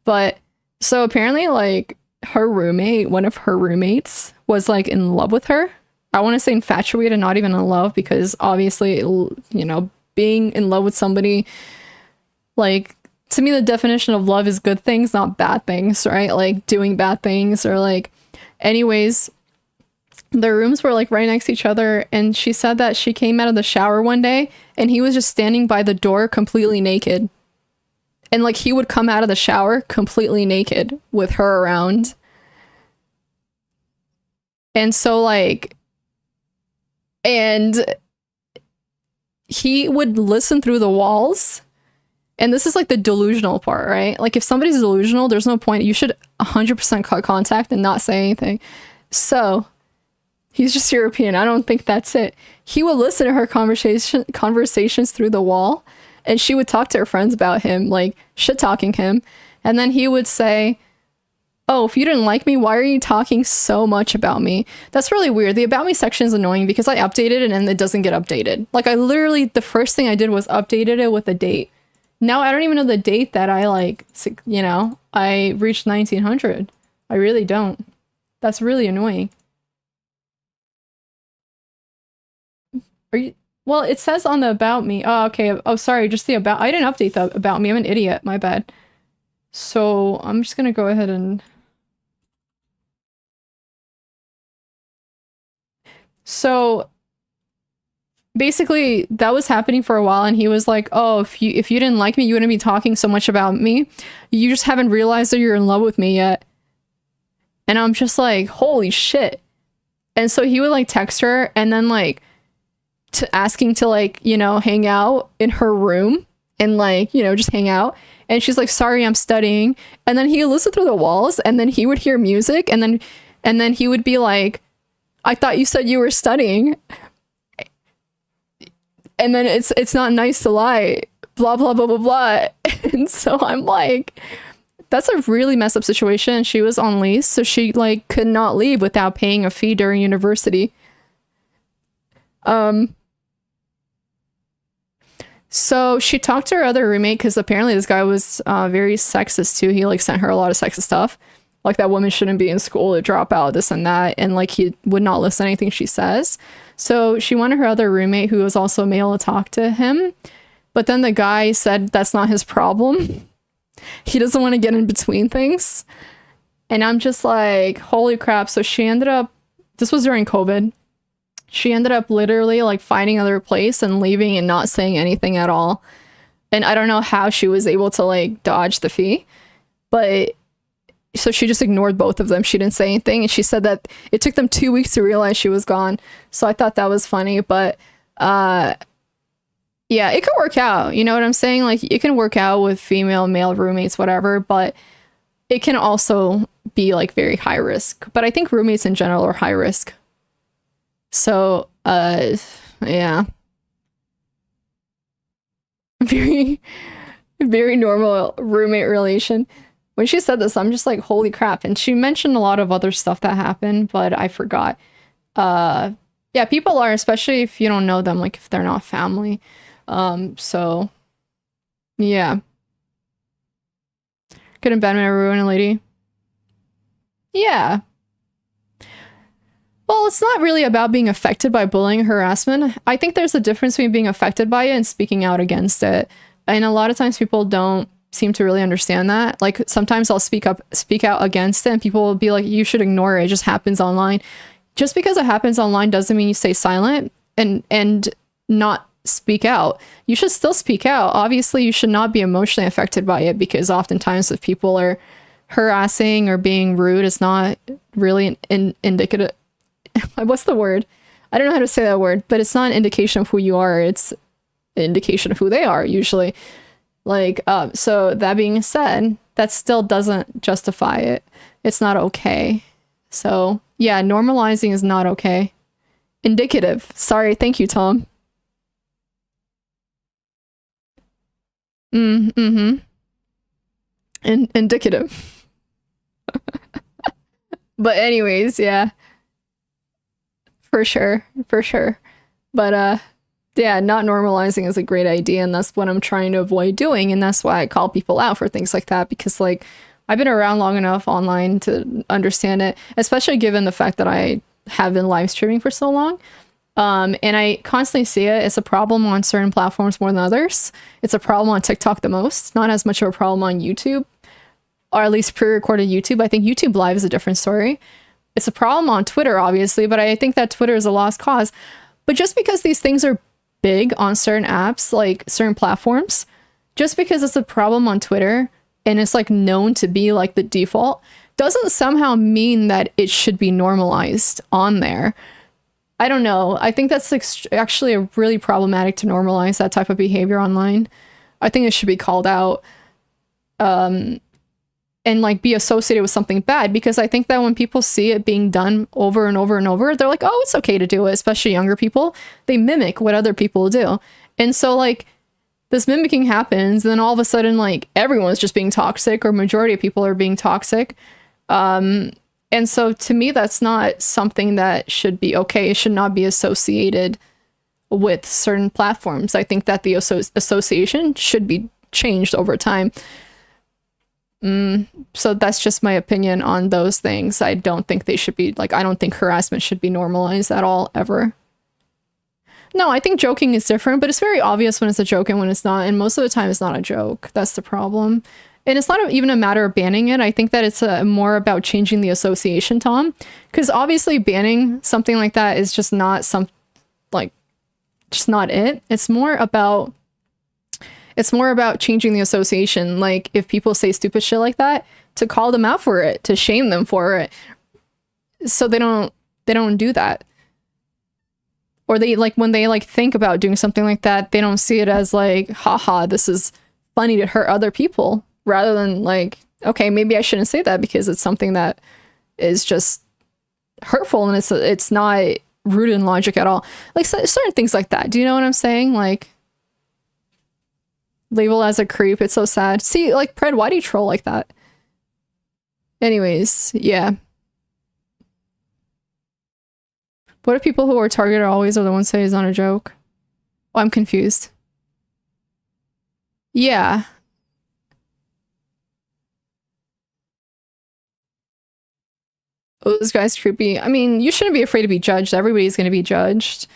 But, so apparently, like, her roommate, one of her roommates, was, like, in love with her. I want to say infatuated, not even in love, because obviously, you know, being in love with somebody, like, to me, the definition of love is good things, not bad things, right? Like doing bad things or like, anyways, their rooms were like right next to each other. And she said that she came out of the shower one day and he was just standing by the door completely naked. And like he would come out of the shower completely naked with her around. And so like, and he would listen through the walls. And this is like the delusional part, right? Like if somebody's delusional, there's no point. You should 100% cut contact and not say anything. So he's just European. I don't think that's it. He would listen to her conversations through the wall, and she would talk to her friends about him, like shit talking him. And then he would say, oh, if you didn't like me, why are you talking so much about me? That's really weird. The about me section is annoying because I updated it and it doesn't get updated. Like I literally, the first thing I did was updated it with a date. Now I don't even know the date that I like, you know, I reached 1900. I really don't. That's really annoying. Are you? Well, it says on the about me. Oh, okay. Oh, sorry. Just the about. I didn't update the about me. I'm an idiot. My bad. So I'm just gonna go ahead and. So basically that was happening for a while, and he was like, oh, if you didn't like me, you wouldn't be talking so much about me. You just haven't realized that you're in love with me yet. And I'm just like, holy shit. And so he would like text her and then like asking to like, you know, hang out in her room and like, you know, just hang out. And she's like, sorry, I'm studying. And then he would listen through the walls, and then he would hear music, and then he would be like, I thought you said you were studying. And then it's not nice to lie, blah blah blah blah blah. And so I'm like, that's a really messed up situation. She was on lease, so she like could not leave without paying a fee during university. So she talked to her other roommate because apparently this guy was very sexist too. He like sent her a lot of sexist stuff, like that women shouldn't be in school, to drop out, this and that, and like he would not listen to anything she says. So she wanted her other roommate, who was also male, to talk to him, but then the guy said that's not his problem. He doesn't want to get in between things. And I'm just like, holy crap. So she ended up, this was during COVID, she ended up literally like finding another place and leaving and not saying anything at all. And I don't know how she was able to like dodge the fee, but so she just ignored both of them. She didn't say anything, and she said that it took them 2 weeks to realize she was gone. So I thought that was funny, but yeah, it could work out. You know what I'm saying? Like, it can work out with female, male roommates, whatever, but it can also be like very high risk. But I think roommates in general are high risk. So, yeah. Very, very normal roommate relation. When she said this, I'm just like, holy crap. And she mentioned a lot of other stuff that happened, but I forgot. Yeah, people are, especially if you don't know them, like if they're not family. So, yeah. Good abandonment ruin a lady. Yeah. Well, it's not really about being affected by bullying or harassment. I think there's a difference between being affected by it and speaking out against it. And a lot of times people don't seem to really understand that. Like, sometimes I'll speak out against it, and people will be like, you should ignore it. It just happens online. Just because it happens online doesn't mean you stay silent and not speak out. You should still speak out. Obviously, you should not be emotionally affected by it, because oftentimes if people are harassing or being rude, it's not really indicative. What's the word? I don't know how to say that word, but it's not an indication of who you are. It's an indication of who they are, usually. Like, so that being said, that still doesn't justify it. It's not okay. So, yeah, normalizing is not okay. Indicative. Sorry, thank you, Tom. Mm-hmm. Indicative. But anyways, yeah. For sure. But, yeah, not normalizing is a great idea, and that's what I'm trying to avoid doing, and that's why I call people out for things like that, because, like, I've been around long enough online to understand it, especially given the fact that I have been live streaming for so long. And I constantly see it. It's a problem on certain platforms more than others. It's a problem on TikTok the most, not as much of a problem on YouTube, or at least pre-recorded YouTube. I think YouTube Live is a different story. It's a problem on Twitter, obviously, but I think that Twitter is a lost cause. But just because these things are big on certain apps, like certain platforms, just because it's a problem on Twitter and it's like known to be like the default, doesn't somehow mean that it should be normalized on there. I don't know. I think that's actually really problematic to normalize that type of behavior online. I think it should be called out, and like be associated with something bad, because I think that when people see it being done over and over and over, they're like, oh, it's okay to do it. Especially younger people, they mimic what other people do. And so like this mimicking happens, and then all of a sudden like everyone's just being toxic, or majority of people are being toxic. And so to me, that's not something that should be okay. It should not be associated with certain platforms. I think that the association should be changed over time. So that's just my opinion on those things. I don't think they should be, like, I don't think harassment should be normalized at all, ever. No, I think joking is different, but it's very obvious when it's a joke and when it's not, and most of the time it's not a joke. That's the problem. And it's not even a matter of banning it. I think that it's more about changing the association, Tom, because obviously banning something like that is just not just not it. It's more about changing the association. Like, if people say stupid shit like that, to call them out for it, to shame them for it, so they don't do that. Or they, like, when they like think about doing something like that, they don't see it as like, haha, this is funny to hurt other people, rather than like, okay, maybe I shouldn't say that because it's something that is just hurtful and it's not rooted in logic at all. Like certain things like that. Do you know what I'm saying? Like label as a creep. It's so sad. See, like Pred, why do you troll like that? Anyways, yeah. What if people who are targeted always are the ones say it's not a joke? Oh, I'm confused. Yeah. Oh, this guy's creepy. I mean, you shouldn't be afraid to be judged. Everybody's going to be judged.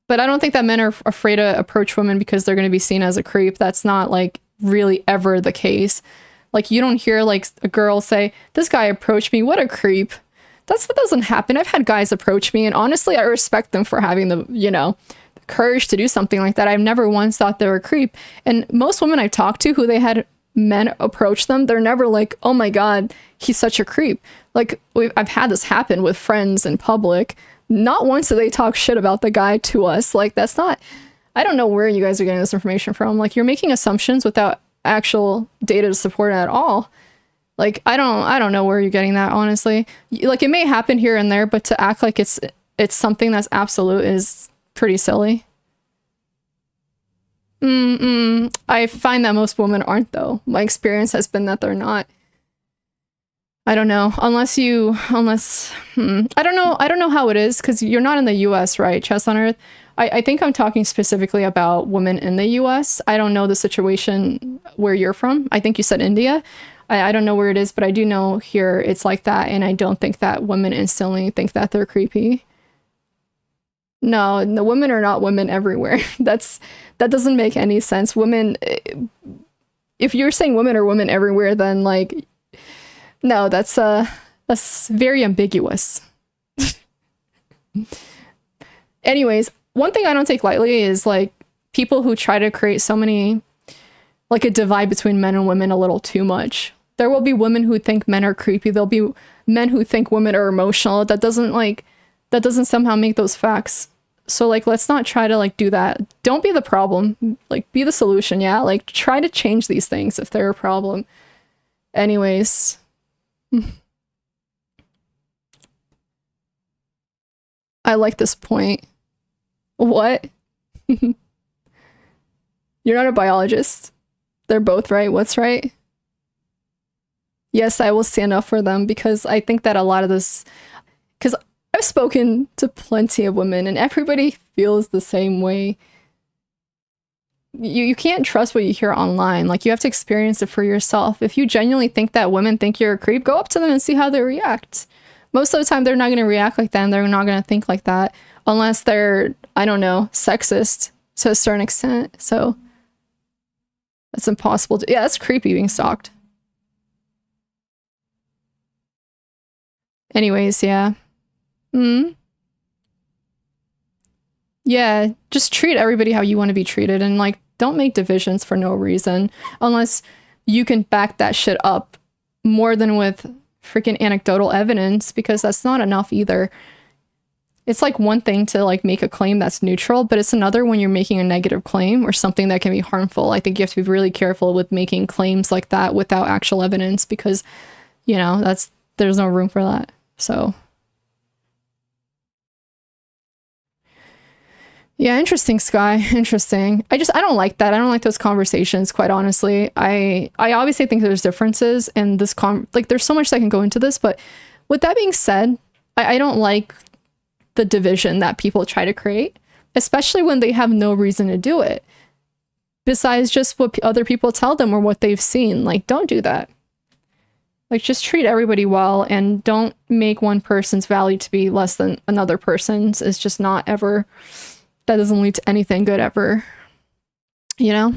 But I don't think that men are afraid to approach women because they're going to be seen as a creep. That's not like really ever the case. Like you don't hear like a girl say, this guy approached me, what a creep. That doesn't happen. I've had guys approach me and honestly, I respect them for having the, you know, courage to do something like that. I've never once thought they were a creep. And most women I've talked to who they had men approach them, they're never like, oh my God, he's such a creep. Like I've had this happen with friends in public. Not once do they talk shit about the guy to us. Like that's not, I don't know where you guys are getting this information from. Like you're making assumptions without actual data to support it at all. Like I don't know where you're getting that, honestly. Like it may happen here and there, but to act like it's something that's absolute is pretty silly. I find that most women aren't though. My experience has been that they're not. I don't know. I don't know how it is because you're not in the US, right? Chess on Earth. I think I'm talking specifically about women in the US. I don't know the situation where you're from. I think you said India. I don't know where it is, but I do know here it's like that. And I don't think that women instantly think that they're creepy. No, the women are not women everywhere. That doesn't make any sense. Women, if you're saying women are women everywhere, then like, no, that's very ambiguous. Anyways, one thing I don't take lightly is like people who try to create so many, like a divide between men and women a little too much. There will be women who think men are creepy. There'll be men who think women are emotional. That doesn't somehow make those facts. So like, let's not try to like do that. Don't be the problem. Like be the solution. Yeah. Like try to change these things if they're a problem. Anyways. I like this point. What? You're not a biologist. They're both right. What's right? Yes, I will stand up for them because I think that a lot of this, because I've spoken to plenty of women and everybody feels the same way. You can't trust what you hear online. Like you have to experience it for yourself. If you genuinely think that women think you're a creep, go up to them and see how they react. Most of the time, they're not going to react like that and they're not going to think like that unless they're, I don't know, sexist to a certain extent. So that's impossible. Yeah, that's creepy being stalked. Anyways, yeah. Yeah, just treat everybody how you want to be treated and like don't make divisions for no reason unless you can back that shit up more than with freaking anecdotal evidence because that's not enough either. It's like one thing to like make a claim that's neutral, but it's another when you're making a negative claim or something that can be harmful. I think you have to be really careful with making claims like that without actual evidence because, you know, there's no room for that. So yeah, interesting, Sky. Interesting. I don't like that. I don't like those conversations, quite honestly. I obviously think there's differences in this like there's so much that can go into this, but with that being said, I don't like the division that people try to create, especially when they have no reason to do it. Besides just what other people tell them or what they've seen. Like, don't do that. Like, just treat everybody well and don't make one person's value to be less than another person's. It's just not ever... That doesn't lead to anything good ever. You know?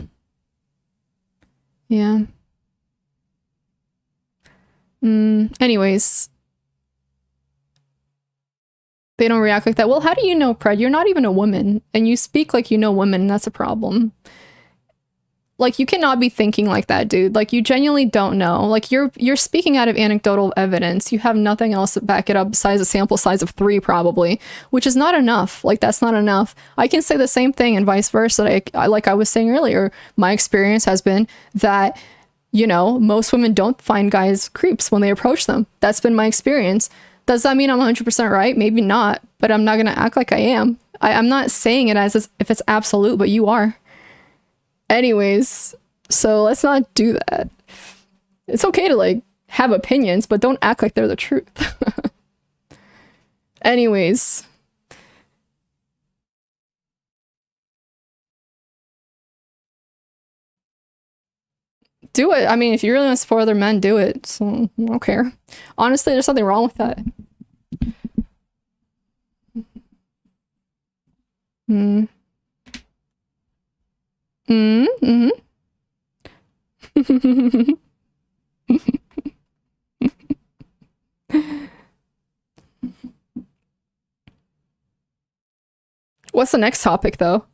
Yeah. Anyways. They don't react like that. Well, how do you know, Pred? You're not even a woman. And you speak like you know women, and that's a problem. Like, you cannot be thinking like that, dude. Like, you genuinely don't know. Like, you're speaking out of anecdotal evidence. You have nothing else to back it up besides a sample size of 3, probably, which is not enough. Like, that's not enough. I can say the same thing and vice versa. Like I was saying earlier, my experience has been that, you know, most women don't find guys creeps when they approach them. That's been my experience. Does that mean I'm 100% right? Maybe not, but I'm not gonna act like I am. I'm not saying it as if it's absolute, but you are. Anyways, so let's not do that. It's okay to like have opinions, but don't act like they're the truth. Anyways. Do it. I mean, if you really want to support other men, do it. So I don't care. Honestly, there's nothing wrong with that. Mm. Mm-hmm. What's the next topic, though?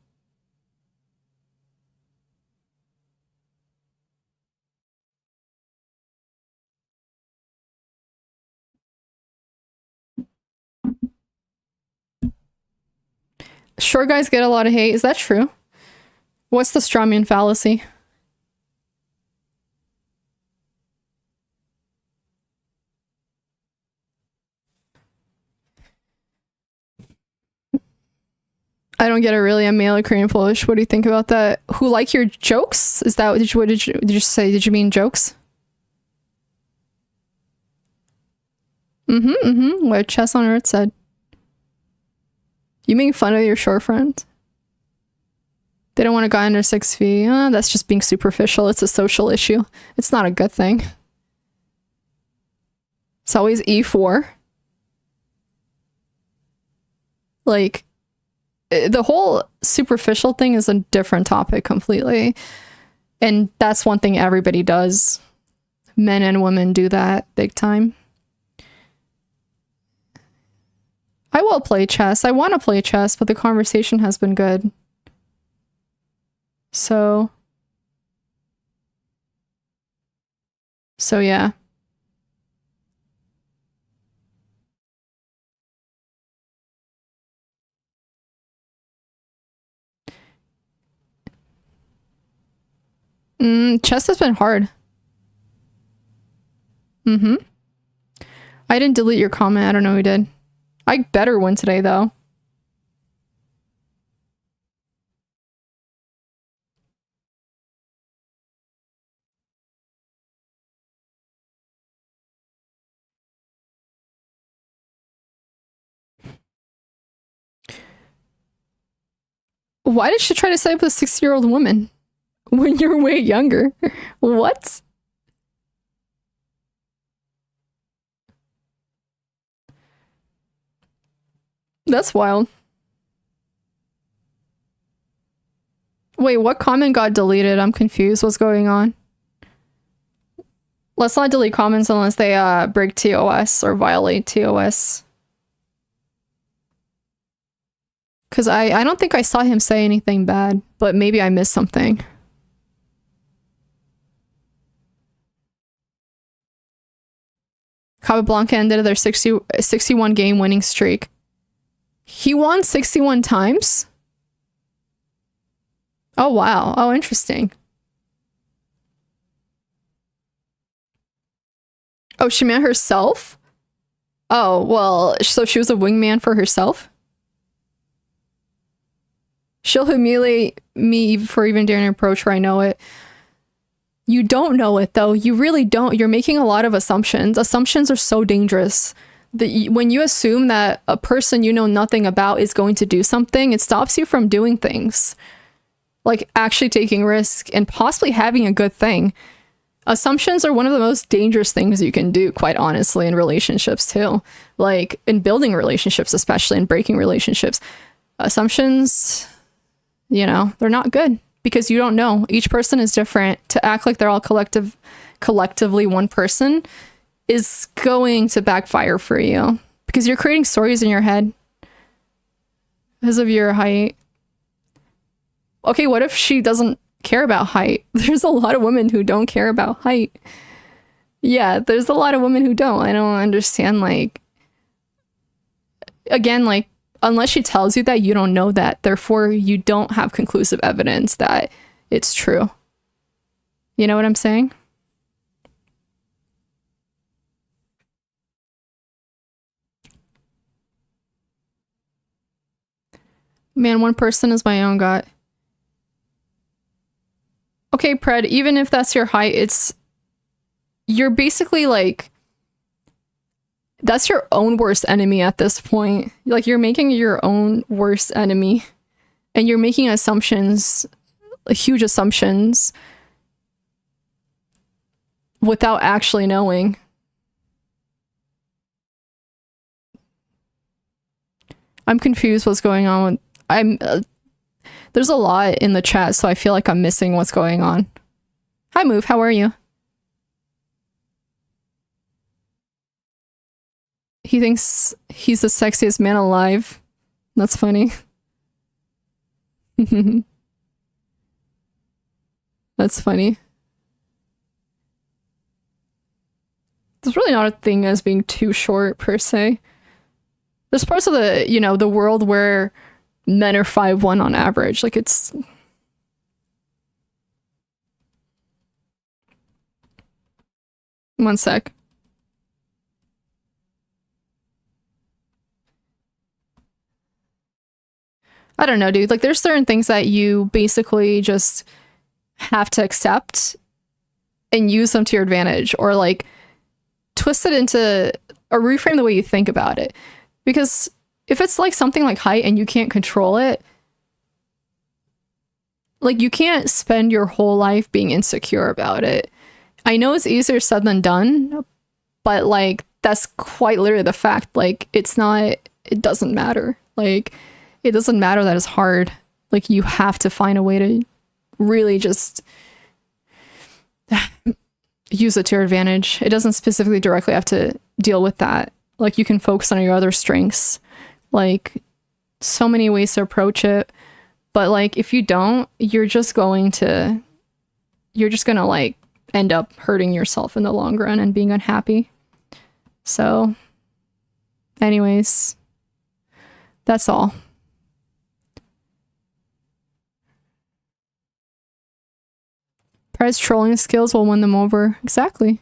Short guys get a lot of hate. Is that true? What's the strawman fallacy? I don't get it really. I'm male, Korean, Polish. What do you think about that? Who like your jokes? Is that what did you say? Did you mean jokes? What Chess on Earth said. You making fun of your short friend? They don't want a guy under 6 feet. That's just being superficial. It's a social issue. It's not a good thing. It's always E4. Like, the whole superficial thing is a different topic completely. And that's one thing everybody does. Men and women do that big time. I will play chess. I want to play chess, but the conversation has been good. So yeah. Chess has been hard. I didn't delete your comment. I don't know who did. I better win today, though. Why did she try to set up a 60-year-old woman when you're way younger? What? That's wild. Wait, what comment got deleted? I'm confused. What's going on? Let's not delete comments unless they break TOS or violate TOS. Because I don't think I saw him say anything bad, but maybe I missed something. Capablanca ended their 61 game winning streak. He won 61 times? Oh, wow. Oh, interesting. Oh, she meant herself? Oh, well, so she was a wingman for herself? She'll humiliate me for even daring to approach her, I know it. You don't know it, though. You really don't. You're making a lot of assumptions. Assumptions are so dangerous. When you assume that a person you know nothing about is going to do something, it stops you from doing things. Like actually taking risk and possibly having a good thing. Assumptions are one of the most dangerous things you can do, quite honestly, in relationships too. Like in building relationships, especially in breaking relationships. Assumptions, you know, they're not good because you don't know. Each person is different. To act like they're all collectively one person is going to backfire for you because you're creating stories in your head because of your height. Okay, what if she doesn't care about height? There's a lot of women who don't care about height. Yeah, there's a lot of women who don't. I don't understand, like, again, like, unless she tells you that, you don't know that. Therefore, you don't have conclusive evidence that it's true. You know what I'm saying? Man, one person is my own god. Okay, Pred, even if that's your height, you're basically like, that's your own worst enemy at this point. Like, you're making your own worst enemy. And you're making assumptions, huge assumptions, without actually knowing. I'm confused what's going on with, there's a lot in the chat, so I feel like I'm missing what's going on. Hi, Move, how are you? He thinks he's the sexiest man alive. That's funny. That's funny. There's really not a thing as being too short, per se. There's parts of the, you know, the world where men are 5'1" on average. Like, it's... One sec. I don't know, dude. Like, there's certain things that you basically just have to accept and use them to your advantage, or like twist it into, or reframe the way you think about it. Because if it's like something like height and you can't control it, like, you can't spend your whole life being insecure about it. I know it's easier said than done, but like, that's quite literally the fact. Like, it's not, it doesn't matter. Like, it doesn't matter that it's hard. Like, you have to find a way to really just use it to your advantage. It doesn't specifically directly have to deal with that. Like, you can focus on your other strengths. Like, so many ways to approach it. But like, if you don't, you're just gonna like end up hurting yourself in the long run and being unhappy. So anyways, that's all. Pride's trolling skills will win them over. Exactly.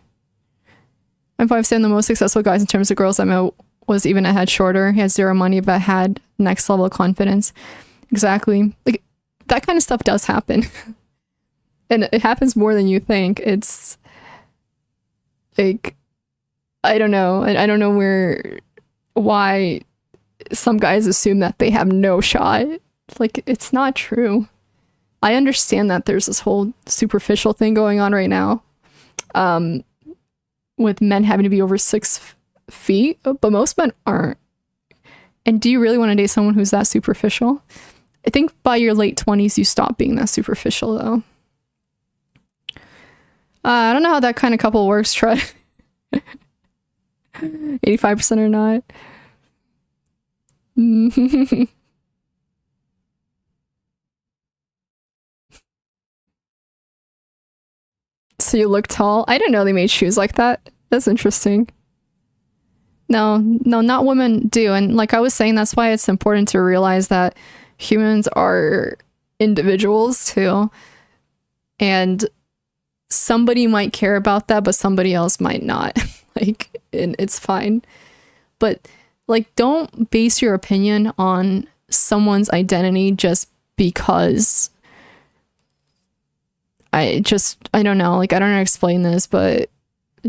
I'm 5'7", the most successful guys in terms of girls I met was even a head shorter. He had zero money, but had next level of confidence. Exactly. Like, that kind of stuff does happen. And it happens more than you think. It's like, I don't know. I don't know why some guys assume that they have no shot. Like, it's not true. I understand that there's this whole superficial thing going on right now, with men having to be over 6 feet, but most men aren't. And do you really want to date someone who's that superficial? I think by your late 20s, you stop being that superficial, though. I don't know how that kind of couple works, Tread. 85% or not. So you look tall? I didn't know they made shoes like that. That's interesting. No, not women do. And like I was saying, that's why it's important to realize that humans are individuals too. And somebody might care about that, but somebody else might not. Like, and it's fine. But like, don't base your opinion on someone's identity just because. I don't know. Like, I don't know how to explain this, but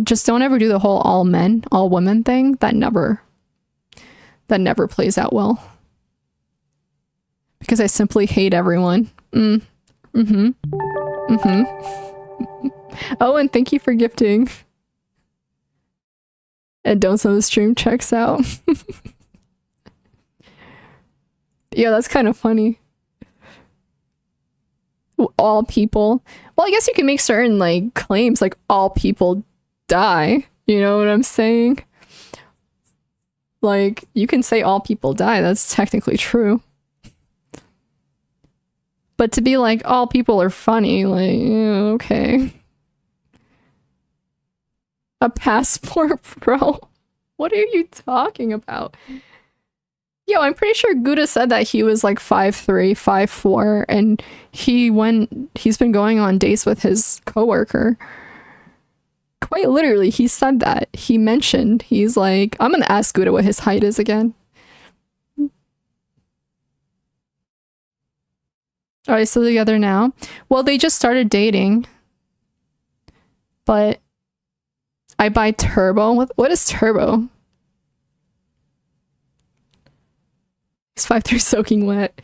just don't ever do the whole all men, all women thing. That never plays out well. Because I simply hate everyone. Oh, and thank you for gifting. And don't send the stream checks out. Yeah, that's kind of funny. All people. Well, I guess you can make certain like claims like all people die. You know what I'm saying? Like, you can say all people die. That's technically true. But to be like all people are funny, like, yeah, okay. A passport, bro. What are you talking about? Yo, I'm pretty sure Gouda said that he was like 5'3", 5'4", and he's been going on dates with his coworker. Quite literally, he said that. He mentioned, he's like, I'm gonna ask Gouda what his height is again. Are they still together now? Well, they just started dating. But I buy Turbo. What is Turbo? He's 5'3" soaking wet.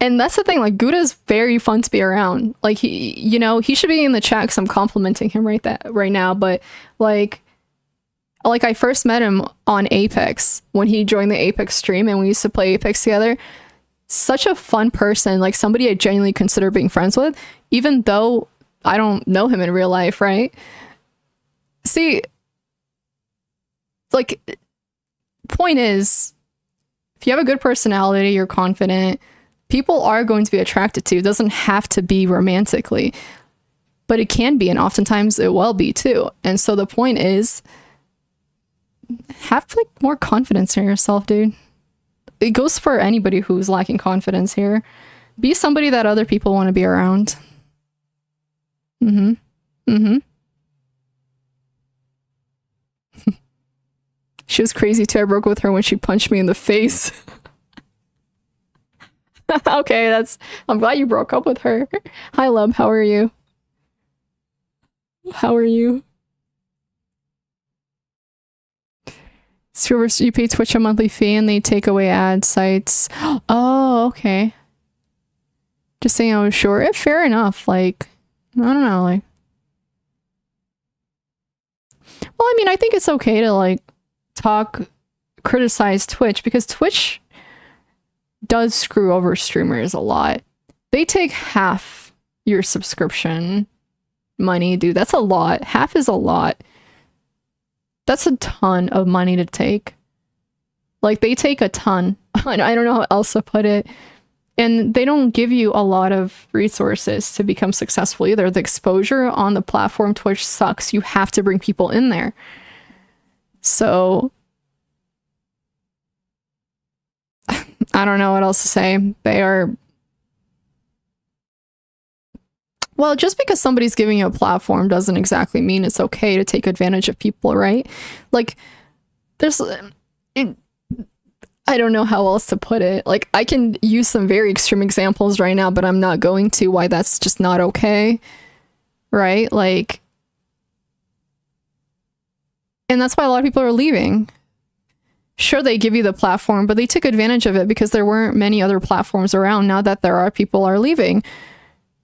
And that's the thing, like, Gouda's very fun to be around. Like, he should be in the chat because I'm complimenting him right now. But, like, I first met him on Apex when he joined the Apex stream and we used to play Apex together. Such a fun person, like somebody I genuinely consider being friends with, even though I don't know him in real life, right? See, like, point is, if you have a good personality, you're confident, people are going to be attracted to you. It doesn't have to be romantically, but it can be, and oftentimes it will be too. And so the point is, have like more confidence in yourself, dude. It goes for anybody who's lacking confidence here. Be somebody that other people want to be around. She was crazy too. I broke with her when she punched me in the face. Okay, I'm glad you broke up with her. Hi, love. How are you? How are you? Streamers, you pay Twitch a monthly fee and they take away ad sites. Oh, okay. Just saying I was sure. Fair enough. Like, I don't know, like. Well, I mean, I think it's okay to, like, criticize Twitch because Twitch does screw over streamers a lot. They take half your subscription money, dude. That's a lot. Half is a lot. That's a ton of money to take. Like, they take a ton. I don't know how else to put it. And they don't give you a lot of resources to become successful either. The exposure on the platform Twitch sucks. You have to bring people in there. So, I don't know what else to say. They are... Well, just because somebody's giving you a platform doesn't exactly mean it's okay to take advantage of people, right? Like, there's... I don't know how else to put it. Like, I can use some very extreme examples right now, but I'm not going to. Why that's just not okay, right? Like... And that's why a lot of people are leaving. Sure, they give you the platform, but they took advantage of it because there weren't many other platforms around. Now that there are, people are leaving.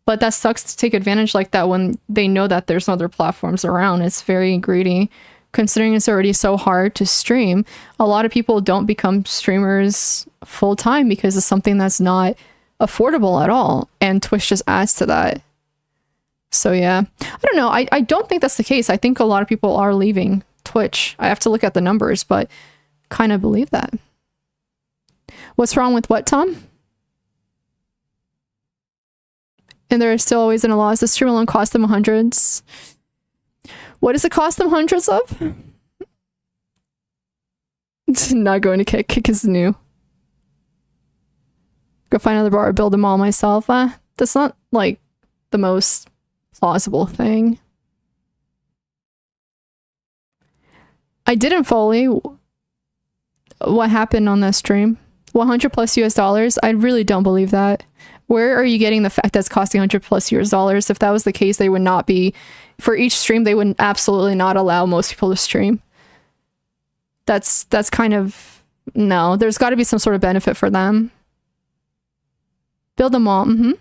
But that sucks to take advantage like that when they know that there's no other platforms around. It's very greedy. Considering it's already so hard to stream, a lot of people don't become streamers full time because it's something that's not affordable at all. And Twitch just adds to that. So yeah, I don't know. I don't think that's the case. I think a lot of people are leaving Twitch. I have to look at the numbers, but kind of believe that. What's wrong with what, Tom? And there are still always in a loss. The stream alone cost them hundreds. What does it cost them hundreds of? Not going to kick. Kick is new. Go find another bar or build them all myself. That's not like the most plausible thing. I didn't Foley. What happened on that stream? 100 plus US dollars? I really don't believe that. Where are you getting the fact that's costing 100 plus US dollars? If that was the case, they would not be... For each stream, they would absolutely not allow most people to stream. That's kind of... No, there's got to be some sort of benefit for them. Build them all. The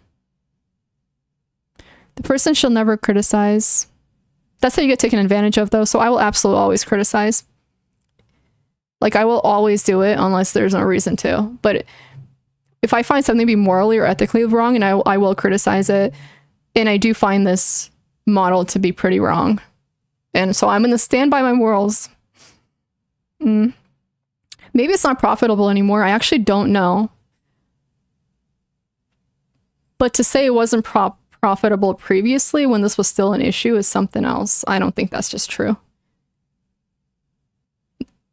person shall never criticize. That's how you get taken advantage of, though, so I will absolutely always criticize. Like, I will always do it unless there's no reason to. But if I find something to be morally or ethically wrong, and I will criticize it, and I do find this model to be pretty wrong. And so I'm going to stand by my morals. Maybe it's not profitable anymore. I actually don't know. But to say it wasn't profitable previously when this was still an issue is something else. I don't think that's just true.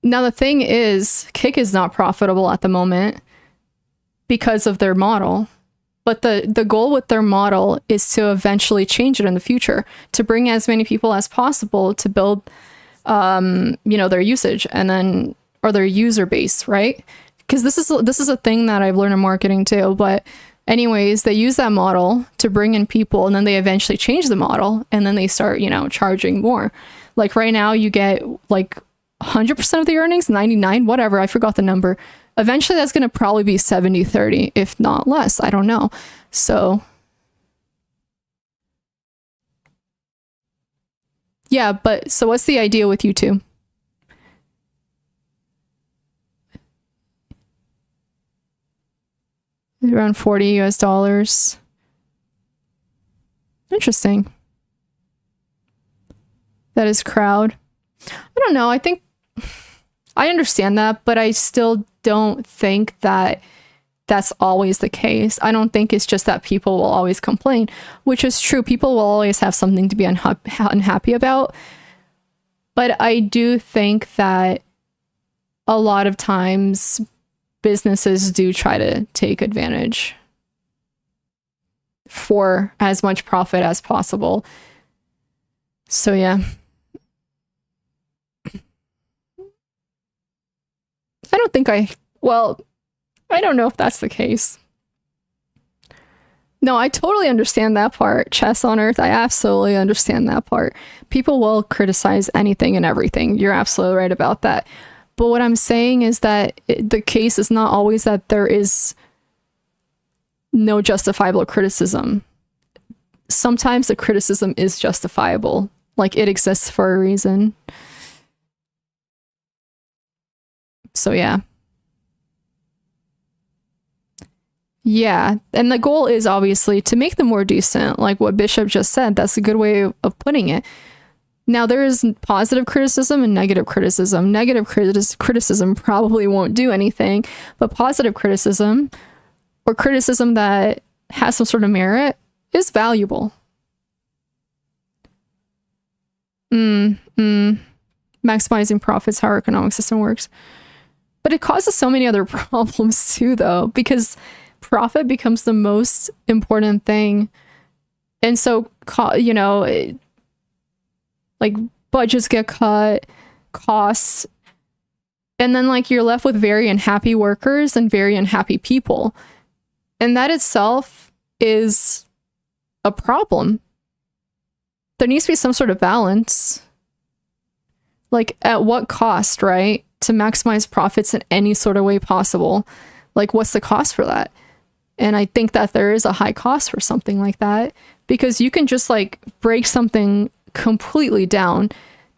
Now, the thing is, Kick is not profitable at the moment because of their model. But the goal with their model is to eventually change it in the future, to bring as many people as possible to build, their usage and then, or their user base, right? Because this is a thing that I've learned in marketing too, but Anyways, they use that model to bring in people, and then they eventually change the model, and then they start, you know, charging more. Like right now you get like 100% of the earnings, 99, whatever, I forgot the number. Eventually that's going to probably be 70-30, if not less. I don't know. So yeah, but so what's the idea with YouTube? Around 40 US dollars. Interesting. That is crowd. I don't know. I think I understand that, but I still don't think that that's always the case. I don't think it's just that people will always complain, which is true. People will always have something to be unhappy about. But I do think that a lot of times businesses do try to take advantage for as much profit as possible. So yeah. I don't think well, I don't know if that's the case. No, I totally understand that part. Chess on Earth, I absolutely understand that part. People will criticize anything and everything. You're absolutely right about that. But what I'm saying is that the case is not always that there is no justifiable criticism. Sometimes the criticism is justifiable. Like, it exists for a reason. So yeah. Yeah, and the goal is obviously to make them more decent, like what Bishop just said. That's a good way of putting it. Now, there is positive criticism and negative criticism. Negative criticism probably won't do anything, but positive criticism, or criticism that has some sort of merit, is valuable. Maximizing profits, how our economic system works. But it causes so many other problems too, though, because profit becomes the most important thing. And so, you know, like budgets get cut, costs, and then like you're left with very unhappy workers and very unhappy people. And that itself is a problem. There needs to be some sort of balance. Like, at what cost, right? To maximize profits in any sort of way possible. Like, what's the cost for that? And I think that there is a high cost for something like that, because you can just like break something completely down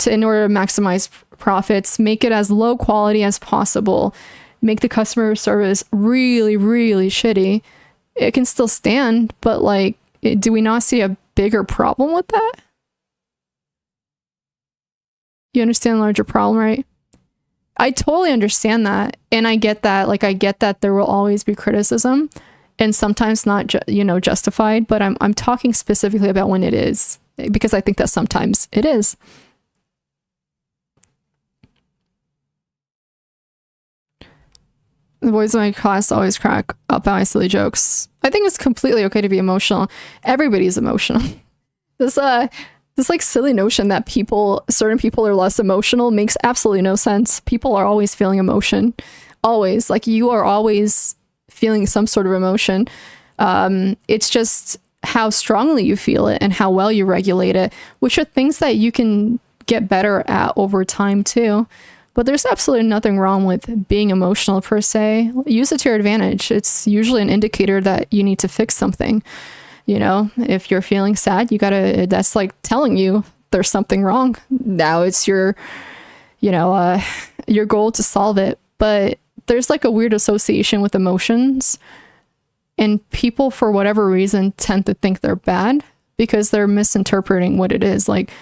in order to maximize profits, make it as low quality as possible, make the customer service really, really shitty. It can still stand, but like, do we not see a bigger problem with that? You understand the larger problem, right? I totally understand that. And I get that. Like, I get that there will always be criticism, and sometimes not, you know, justified, but I'm talking specifically about when it is, because I think that sometimes it is. The boys in my class always crack up at my silly jokes. I think it's completely okay to be emotional. Everybody's emotional. This like silly notion that certain people are less emotional makes absolutely no sense. People are always feeling emotion. Always. Like, you are always feeling some sort of emotion. It's just how strongly you feel it and how well you regulate it, which are things that you can get better at over time too. But there's absolutely nothing wrong with being emotional per se. Use it to your advantage. It's usually an indicator that you need to fix something. You know, if you're feeling sad, that's like telling you there's something wrong. Now it's your goal to solve it. But there's like a weird association with emotions, and people, for whatever reason, tend to think they're bad because they're misinterpreting what it is. Like,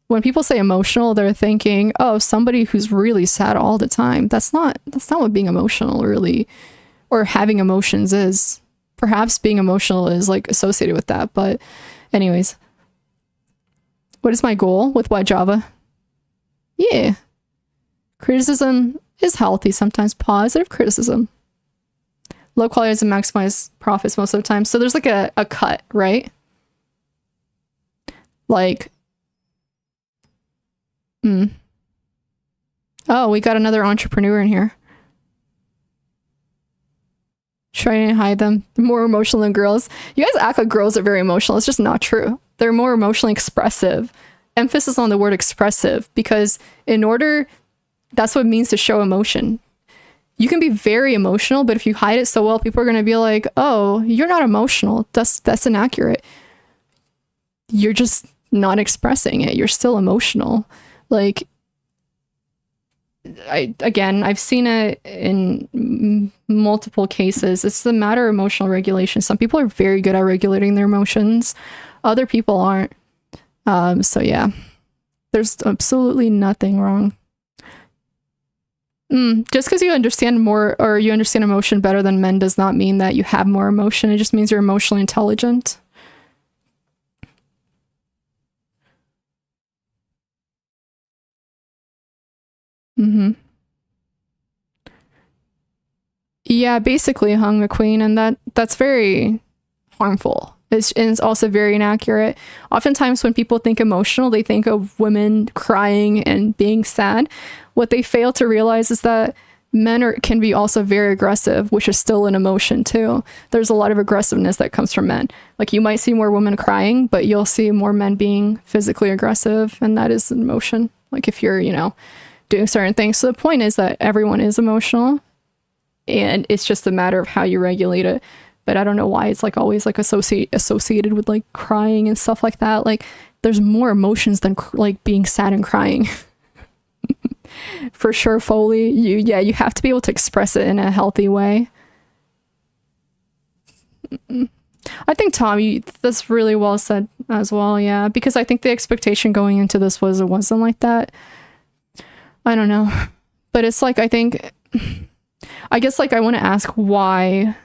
when people say emotional, they're thinking, oh, somebody who's really sad all the time. That's not what being emotional really, or having emotions is. Perhaps being emotional is like associated with that, but anyways. What is my goal with what, Java? Yeah. Criticism is healthy sometimes. Positive criticism. Low quality doesn't maximize profits most of the time. So there's like a cut, right? Like, oh, we got another entrepreneur in here. trying to hide them. They're more emotional than girls. You guys act like girls are very emotional. It's just not true. They're more emotionally expressive. Emphasis on the word expressive, because that's what it means to show emotion. You can be very emotional, but if you hide it so well, people are going to be like, oh, you're not emotional. That's inaccurate. You're just not expressing it. You're still emotional. Like, I've seen it in multiple cases. It's the matter of emotional regulation. Some people are very good at regulating their emotions. Other people aren't. So yeah, there's absolutely nothing wrong. Just because you understand more or you understand emotion better than men does not mean that you have more emotion. It just means you're emotionally intelligent. Yeah, basically hung the queen, and that's very harmful. It's also very inaccurate. Oftentimes when people think emotional, they think of women crying and being sad. What they fail to realize is that men can be also very aggressive, which is still an emotion too. There's a lot of aggressiveness that comes from men. Like, you might see more women crying, but you'll see more men being physically aggressive, and that is an emotion. Like, if you're, doing certain things. So the point is that everyone is emotional, and it's just a matter of how you regulate it. But I don't know why it's like always like associated with like crying and stuff like that. Like, there's more emotions than like being sad and crying. For sure, Foley. You have to be able to express it in a healthy way. I think, Tom, that's really well said as well. Yeah, because I think the expectation going into this was it wasn't like that. I don't know, but it's like, I guess like I want to ask why.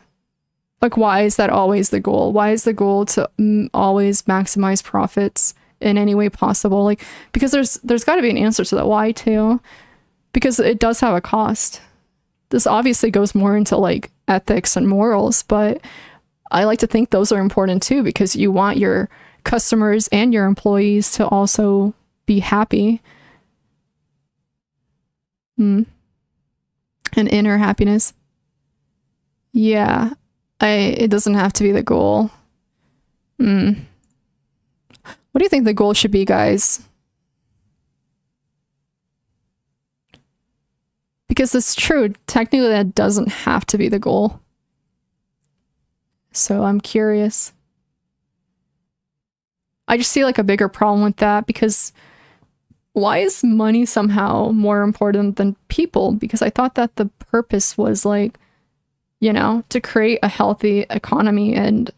Like, why is that always the goal? Why is the goal to always maximize profits in any way possible? Like, because there's got to be an answer to that. Why too? Because it does have a cost. This obviously goes more into like ethics and morals, but I like to think those are important too, because you want your customers and your employees to also be happy. And inner happiness. Yeah. It doesn't have to be the goal. What do you think the goal should be, guys? Because it's true, technically that doesn't have to be the goal. So I'm curious. I just see like a bigger problem with that, because why is money somehow more important than people? Because I thought that the purpose was like, to create a healthy economy and,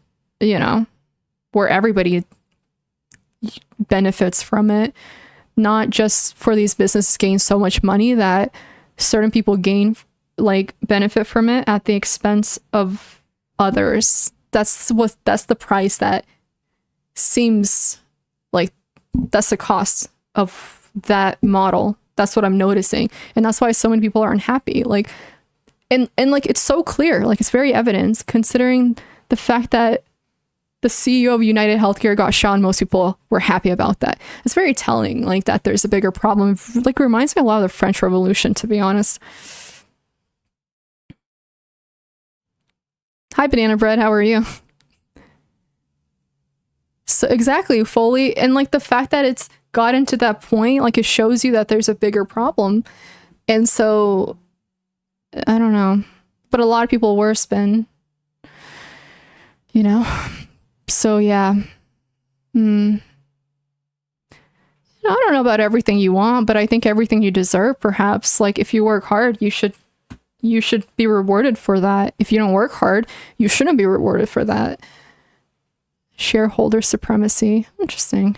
where everybody benefits from it, not just for these businesses gain so much money that certain people benefit from it at the expense of others. That's the price that seems like that's the cost of that model. That's what I'm noticing. And that's why so many people are unhappy. Like, and like, it's so clear, like, it's very evident, considering the fact that the CEO of United Healthcare got shot and most people were happy about that. It's very telling, like, that there's a bigger problem. Like, it reminds me a lot of the French Revolution, to be honest. Hi, Banana Bread, how are you? So exactly, Foley. And like, the fact that it's gotten to that point, like, it shows you that there's a bigger problem. And so I don't know, but a lot of people were spin, so yeah. I don't know about everything you want, but I think everything you deserve, perhaps. Like, if you work hard, you should be rewarded for that. If you don't work hard, you shouldn't be rewarded for that. Shareholder supremacy. Interesting.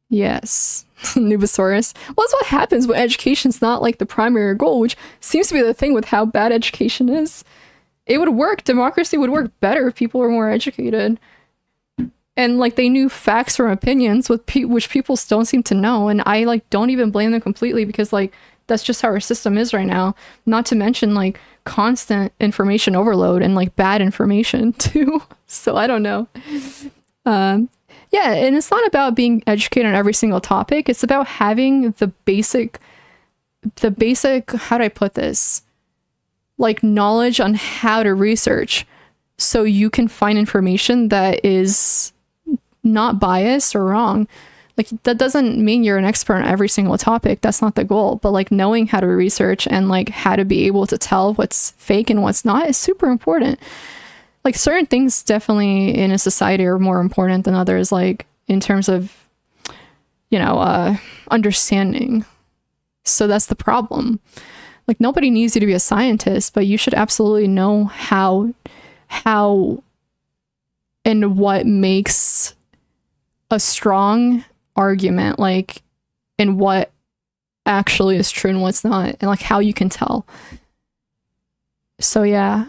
Yes. Nubosaurus. Well, that's what happens when education's not like the primary goal, which seems to be the thing with how bad education is. It would work. Democracy would work better if people were more educated. And like, they knew facts from opinions, which people don't seem to know. And I like don't even blame them completely, because like, that's just how our system is right now. Not to mention like constant information overload and like bad information too. So I don't know. Yeah, and it's not about being educated on every single topic. It's about having the basic, how do I put this? like knowledge on how to research so you can find information that is not biased or wrong. Like that doesn't mean you're an expert on every single topic. That's not the goal. But like knowing how to research and like how to be able to tell what's fake and what's not is super important. Like certain things definitely in a society are more important than others, like in terms of, you know, understanding. So that's the problem. Like nobody needs you to be a scientist, but you should absolutely know how and what makes a strong argument, like, and what actually is true and what's not, and like how you can tell. So yeah.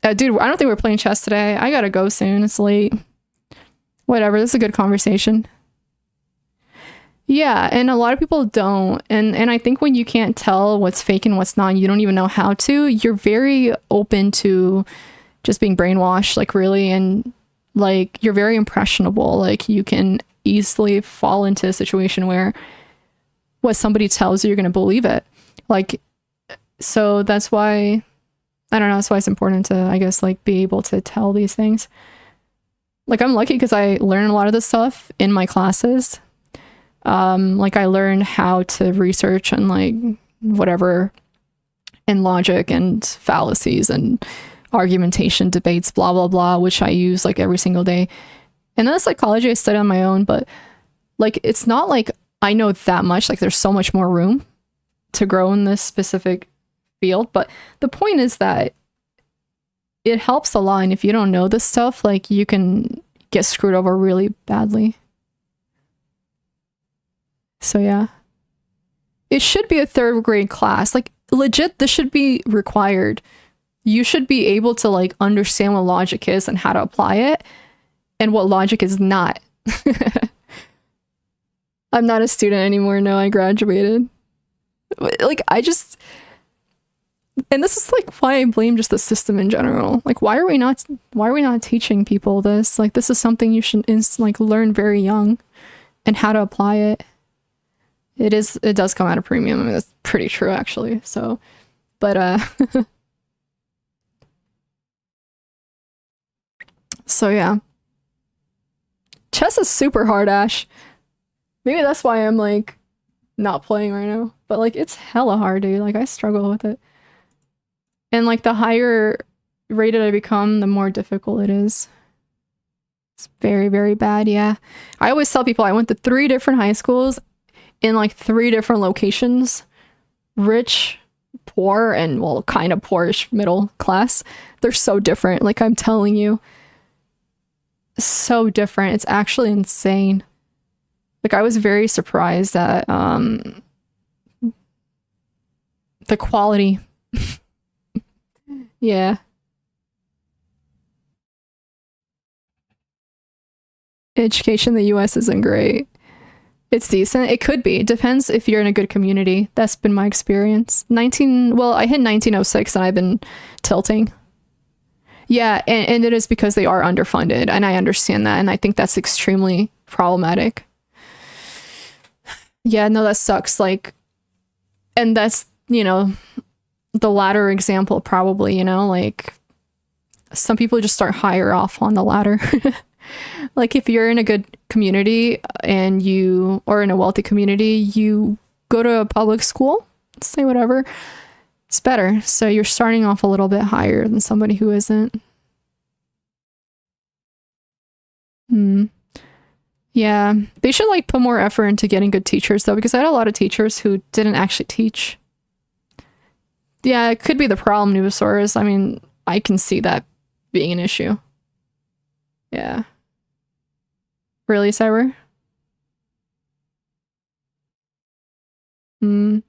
Dude, I don't think we're playing chess today. I gotta go soon. It's late. Whatever, this is a good conversation. Yeah, and a lot of people don't. And I think when you can't tell what's fake and what's not, you don't even know how to, you're very open to just being brainwashed, like really, and like you're very impressionable. Like you can easily fall into a situation where what somebody tells you, you're going to believe it. Like, so that's why, I don't know, that's why it's important to, I guess, like be able to tell these things. Like I'm lucky because I learn a lot of this stuff in my classes. Like I learned how to research and like whatever in logic and fallacies and argumentation, debates, blah, blah, blah, which I use like every single day. And then psychology I study on my own, but like, it's not like I know that much, like there's so much more room to grow in this specific field. But the point is that it helps a lot. And if you don't know this stuff, like you can get screwed over really badly. So yeah, it should be a 3rd grade class. Like legit, this should be required. You should be able to like understand what logic is and how to apply it and what logic is not. I'm not a student anymore. No, I graduated. Like I just, and this is like why I blame just the system in general. Like why are we not teaching people this? Like this is something you should like learn very young and how to apply it. It does come at a premium. I mean, that's pretty true actually. So, but so yeah. Chess is super hard, Ash. Maybe that's why I'm like not playing right now. But like it's hella hard, dude. Like I struggle with it. And like the higher rated I become, the more difficult it is. It's very, very bad, yeah. I always tell people I went to 3 different high schools in like 3 different locations. Rich, poor, and well, kind of poorish middle class. They're so different, like I'm telling you. So different. It's actually insane. Like I was very surprised at the quality. Yeah. Education in the US isn't great. It's decent. It could be. It depends if you're in a good community. That's been my experience. Well, I hit 1906 and I've been tilting. Yeah, and it is because they are underfunded, and I understand that, and I think that's extremely problematic. Yeah, no, that sucks. Like, and that's, you know, the latter example probably, you know, like some people just start higher off on the ladder. Like if you're in a good community and or in a wealthy community, you go to a public school, say whatever, it's better. So you're starting off a little bit higher than somebody who isn't. Yeah, they should like put more effort into getting good teachers though, because I had a lot of teachers who didn't actually teach. Yeah, it could be the problem, Nubasaurus. I mean, I can see that being an issue. Yeah. Really, Cyber? But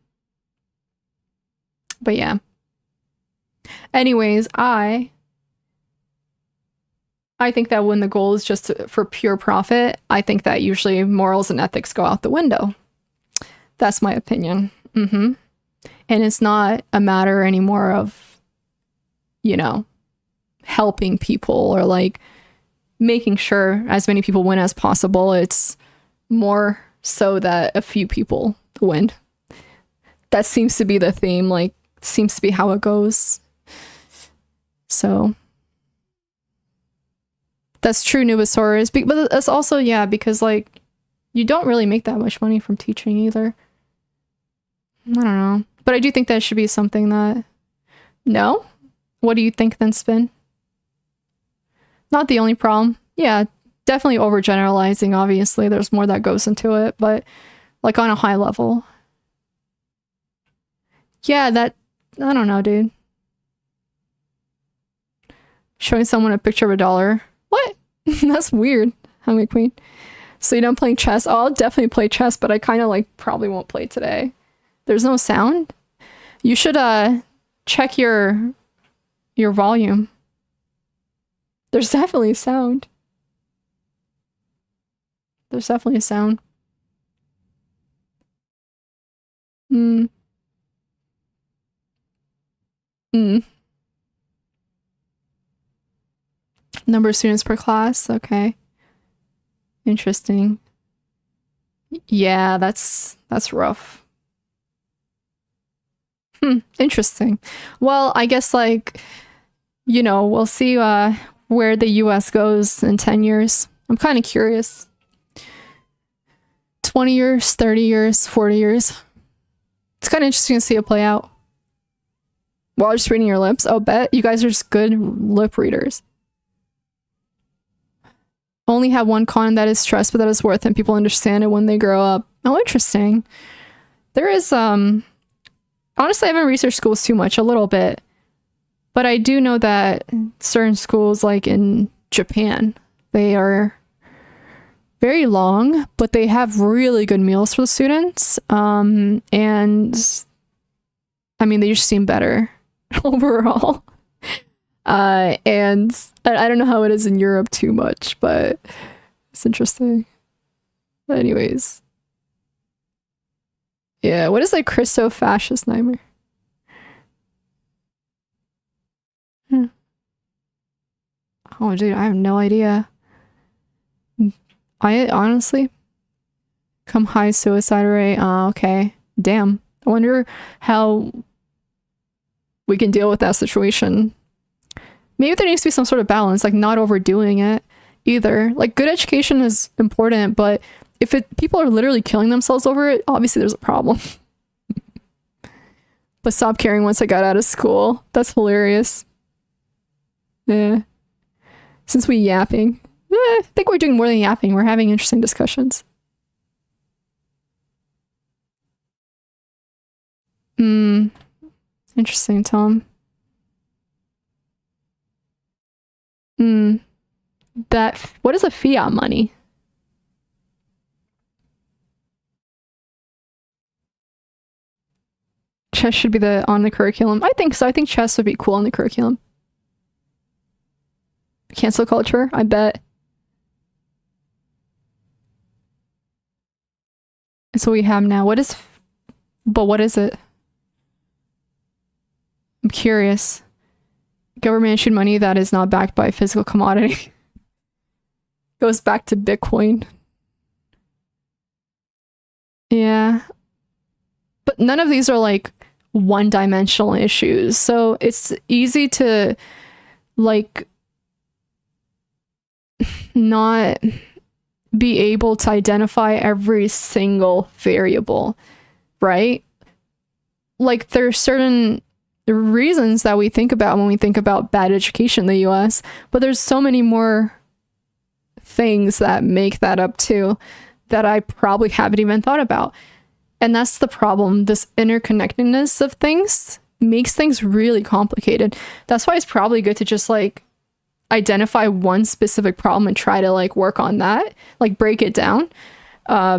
yeah. Anyways, I think that when the goal is just for pure profit, I think that usually morals and ethics go out the window. That's my opinion. And it's not a matter anymore of, you know, helping people or like making sure as many people win as possible. It's more so that a few people win. That seems to be the theme. Like seems to be how it goes. So that's true, Nubosaurus. But that's also, yeah, because like you don't really make that much money from teaching either. I don't know. But I do think that should be something that... No? What do you think then, Spin? Not the only problem. Yeah, definitely overgeneralizing, obviously. There's more that goes into it, but like on a high level. Yeah, that... I don't know, dude. Showing someone a picture of $1. What? That's weird. Hungry Queen. So you don't play chess? Oh, I'll definitely play chess, but I kind of like probably won't play today. There's no sound? You should check your volume. There's definitely a sound. There's definitely a sound. Hmm. Hmm. Number of students per class. Okay. Interesting. Yeah, that's rough. Interesting. Well, I guess like, you know, we'll see where the US goes in 10 years. I'm kind of curious. 20 years, 30 years, 40 years. It's kind of interesting to see it play out. While just reading your lips, I'll bet you guys are just good lip readers. Only have one con, that is stress, but that is worth it. People understand it when they grow up. Oh, interesting. There is, honestly, I haven't researched schools too much, a little bit. But I do know that certain schools, like in Japan, they are very long, but they have really good meals for the students. And I mean, they just seem better overall. And I don't know how it is in Europe too much, but it's interesting. Anyways. Yeah, what is like Christo-fascist nightmare? Oh, dude, I have no idea. I honestly... Come high suicide rate. Okay. Damn. I wonder how we can deal with that situation. Maybe there needs to be some sort of balance, like not overdoing it either. Like good education is important, but if people are literally killing themselves over it, obviously there's a problem. But stop caring once I got out of school. That's hilarious. Yeah. Since we yapping. I think we're doing more than yapping. We're having interesting discussions. Interesting, Tom. What is a fiat money? Chess should be on the curriculum. I think so. I think chess would be cool on the curriculum. Cancel culture, I bet. That's what we have now. What is it? I'm curious. Government issued money that is not backed by a physical commodity. Goes back to Bitcoin. Yeah. But none of these are like one-dimensional issues. So it's easy to like not be able to identify every single variable, right? Like there's certain reasons that we think about when we think about bad education in the US, but there's so many more things that make that up too that I probably haven't even thought about. And that's the problem. This interconnectedness of things makes things really complicated. That's why it's probably good to just like identify one specific problem and try to like work on that, like break it down,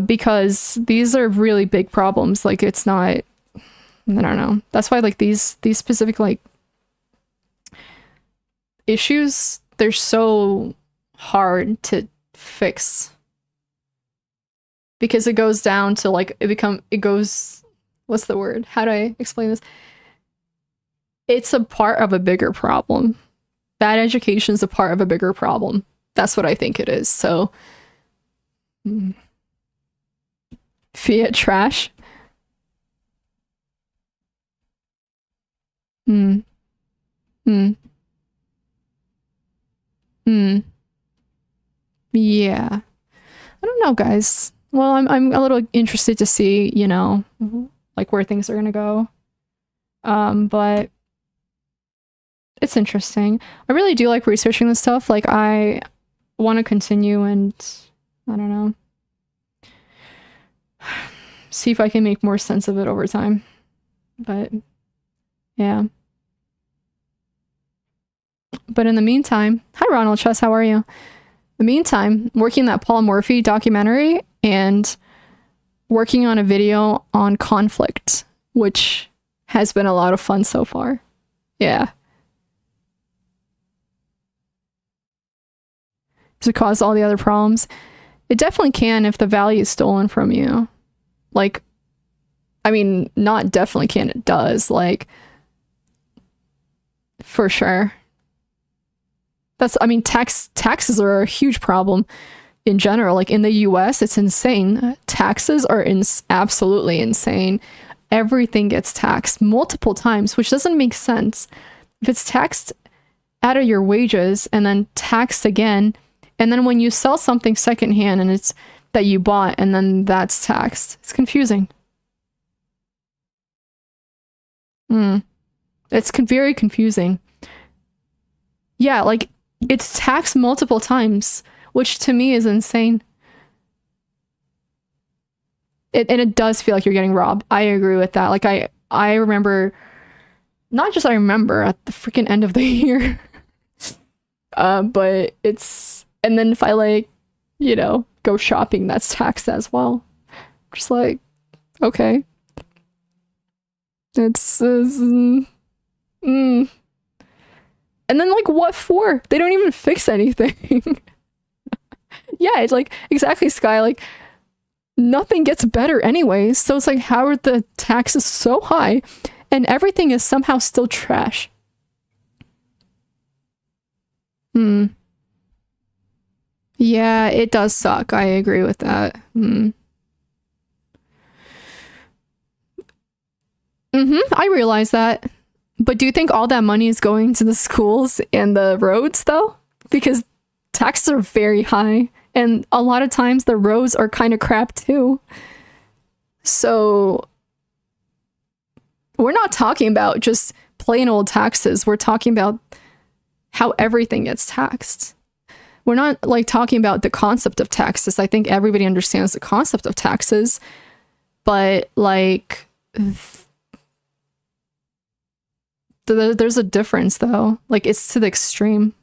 because these are really big problems. Like it's not, I don't know. That's why like these specific like issues, they're so hard to fix because it goes down to like what's the word? How do I explain this? It's a part of a bigger problem. Bad education is a part of a bigger problem. That's what I think it is. So fiat trash. Hmm. Hmm. Hmm. Yeah. I don't know, guys. Well, I'm a little interested to see, you know, like where things are gonna go. But it's interesting. I really do like researching this stuff. Like I want to continue and I don't know, see if I can make more sense of it over time. But yeah. But in the meantime, hi Ronald Chess, how are you? In the meantime, working that Paul Morphy documentary and working on a video on conflict, which has been a lot of fun so far. Yeah. To cause all the other problems. It definitely can if the value is stolen from you. Like, I mean, not definitely can, it does. Like, for sure. That's, I mean, taxes are a huge problem in general. Like in the US, it's insane. Taxes are absolutely insane. Everything gets taxed multiple times, which doesn't make sense. If it's taxed out of your wages and then taxed again, and then when you sell something secondhand and it's that you bought and then that's taxed, it's confusing. It's very confusing. Yeah, like it's taxed multiple times, which to me is insane. And it does feel like you're getting robbed. I agree with that. Like I remember, not just I remember at the freaking end of the year, but it's, and then if I like, you know, go shopping, that's taxed as well. Just like, okay, it's and then like what for? They don't even fix anything. Yeah, it's like exactly Sky. Like nothing gets better anyways. So it's like, how are the taxes so high and everything is somehow still trash? Yeah, it does suck. I agree with that. I realize that. But do you think all that money is going to the schools and the roads though? Because taxes are very high and a lot of times the roads are kind of crap too. So we're not talking about just plain old taxes. We're talking about how everything gets taxed. We're not like talking about the concept of taxes. I think everybody understands the concept of taxes, but like there's a difference though. Like it's to the extreme.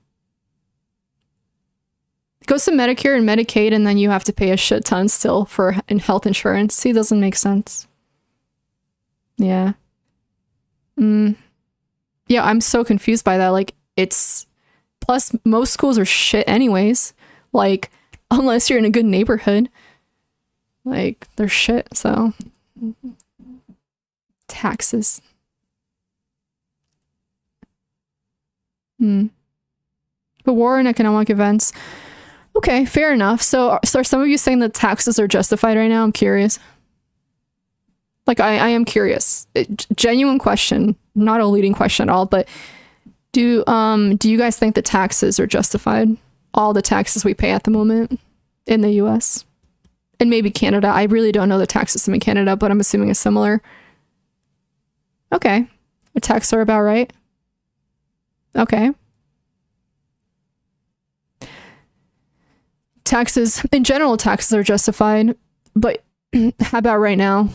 It goes to Medicare and Medicaid, and then you have to pay a shit ton still for health insurance. See, it doesn't make sense. Yeah. Yeah, I'm so confused by that. Like it's, plus most schools are shit anyways. Like unless you're in a good neighborhood, like they're shit. So taxes. But war and economic events. Okay, fair enough. So are some of you saying that taxes are justified right now? I'm curious. Like I am curious. Genuine question, not a leading question at all, but do you guys think that taxes are justified? All the taxes we pay at the moment in the US? And maybe Canada. I really don't know the tax system in Canada, but I'm assuming it's similar. Okay. The taxes are about right. Okay. Taxes, in general, taxes are justified, but how about right now?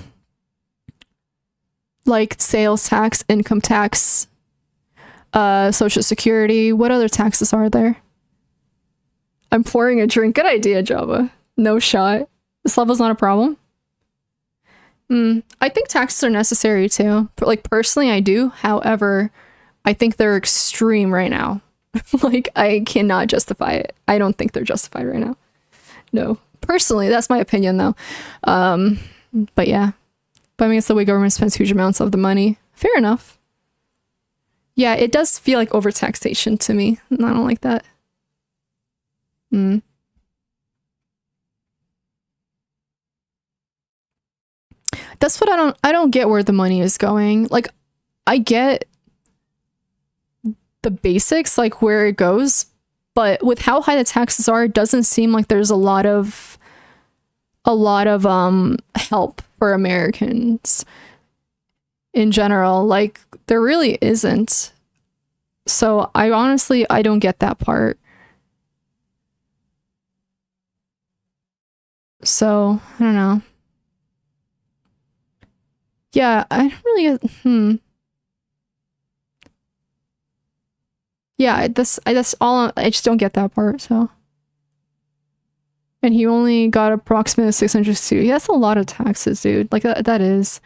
Like sales tax, income tax, Social Security. What other taxes are there? I'm pouring a drink. Good idea, Java. No shot. This level's not a problem. I think taxes are necessary too. Like personally, I do. However, I think they're extreme right now. Like I cannot justify it. I don't think they're justified right now. No. Personally, that's my opinion though. But yeah. But I mean, it's the way government spends huge amounts of the money. Fair enough. Yeah, it does feel like overtaxation to me. I don't like that. That's what I don't get where the money is going. Like I get the basics, like where it goes. But with how high the taxes are, it doesn't seem like there's a lot of help for Americans in general. Like there really isn't. So I don't get that part. So I don't know. Yeah, I don't really. Yeah, that's all. I just don't get that part. So, and he only got approximately 602. Yeah, that's a lot of taxes, dude. Like that is.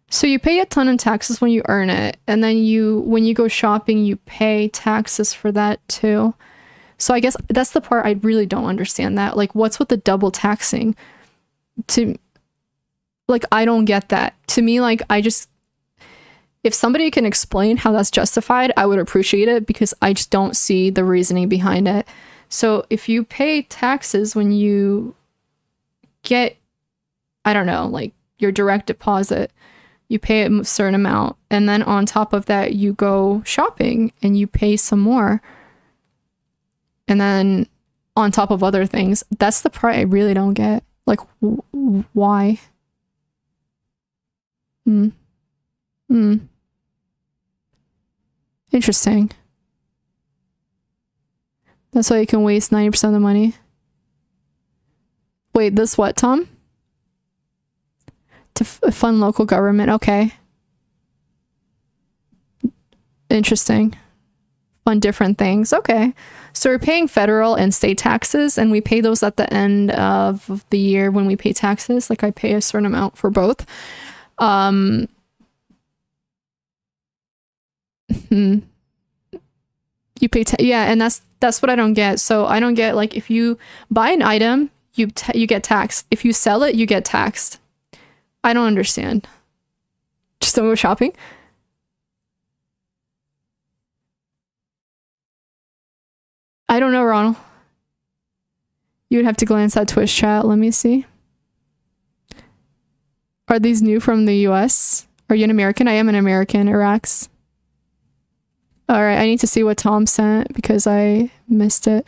So you pay a ton of taxes when you earn it, and then when you go shopping, you pay taxes for that too. So I guess that's the part I really don't understand. That like, what's with the double taxing? Like, I don't get that. To me, like, if somebody can explain how that's justified, I would appreciate it, because I just don't see the reasoning behind it. So if you pay taxes when you get, I don't know, like your direct deposit, you pay a certain amount, and then on top of that, you go shopping and you pay some more. And then on top of other things, that's the part I really don't get. Like, why? Interesting. That's why you can waste 90% of the money. Wait, this what, Tom? To fund local government. Okay. Interesting. Fund different things. Okay. So we're paying federal and state taxes, and we pay those at the end of the year when we pay taxes. Like I pay a certain amount for both. You pay yeah, and that's what I don't get. So I don't get, like, if you buy an item, you get taxed. If you sell it, you get taxed. I don't understand. Just don't go shopping. I don't know, Ronald. You would have to glance at Twitch chat. Let me see. Are these new from the US? Are you an American? I am an American, Iraq's. All right, I need to see what Tom sent because I missed it.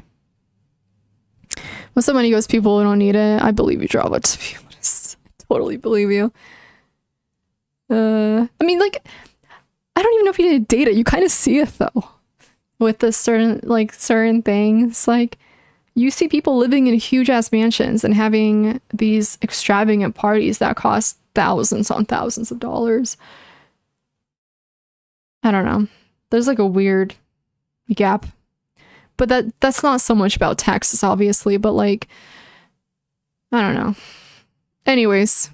Most of the money goes to people who don't need it. I believe you, Drava, to be honest. I totally believe you. I mean, like, I don't even know if you need data. You kind of see it though. With the certain things. Like, you see people living in huge ass mansions and having these extravagant parties that cost thousands on thousands of dollars. I don't know. There's like a weird gap. But that's not so much about taxes, obviously, but like, I don't know. Anyways,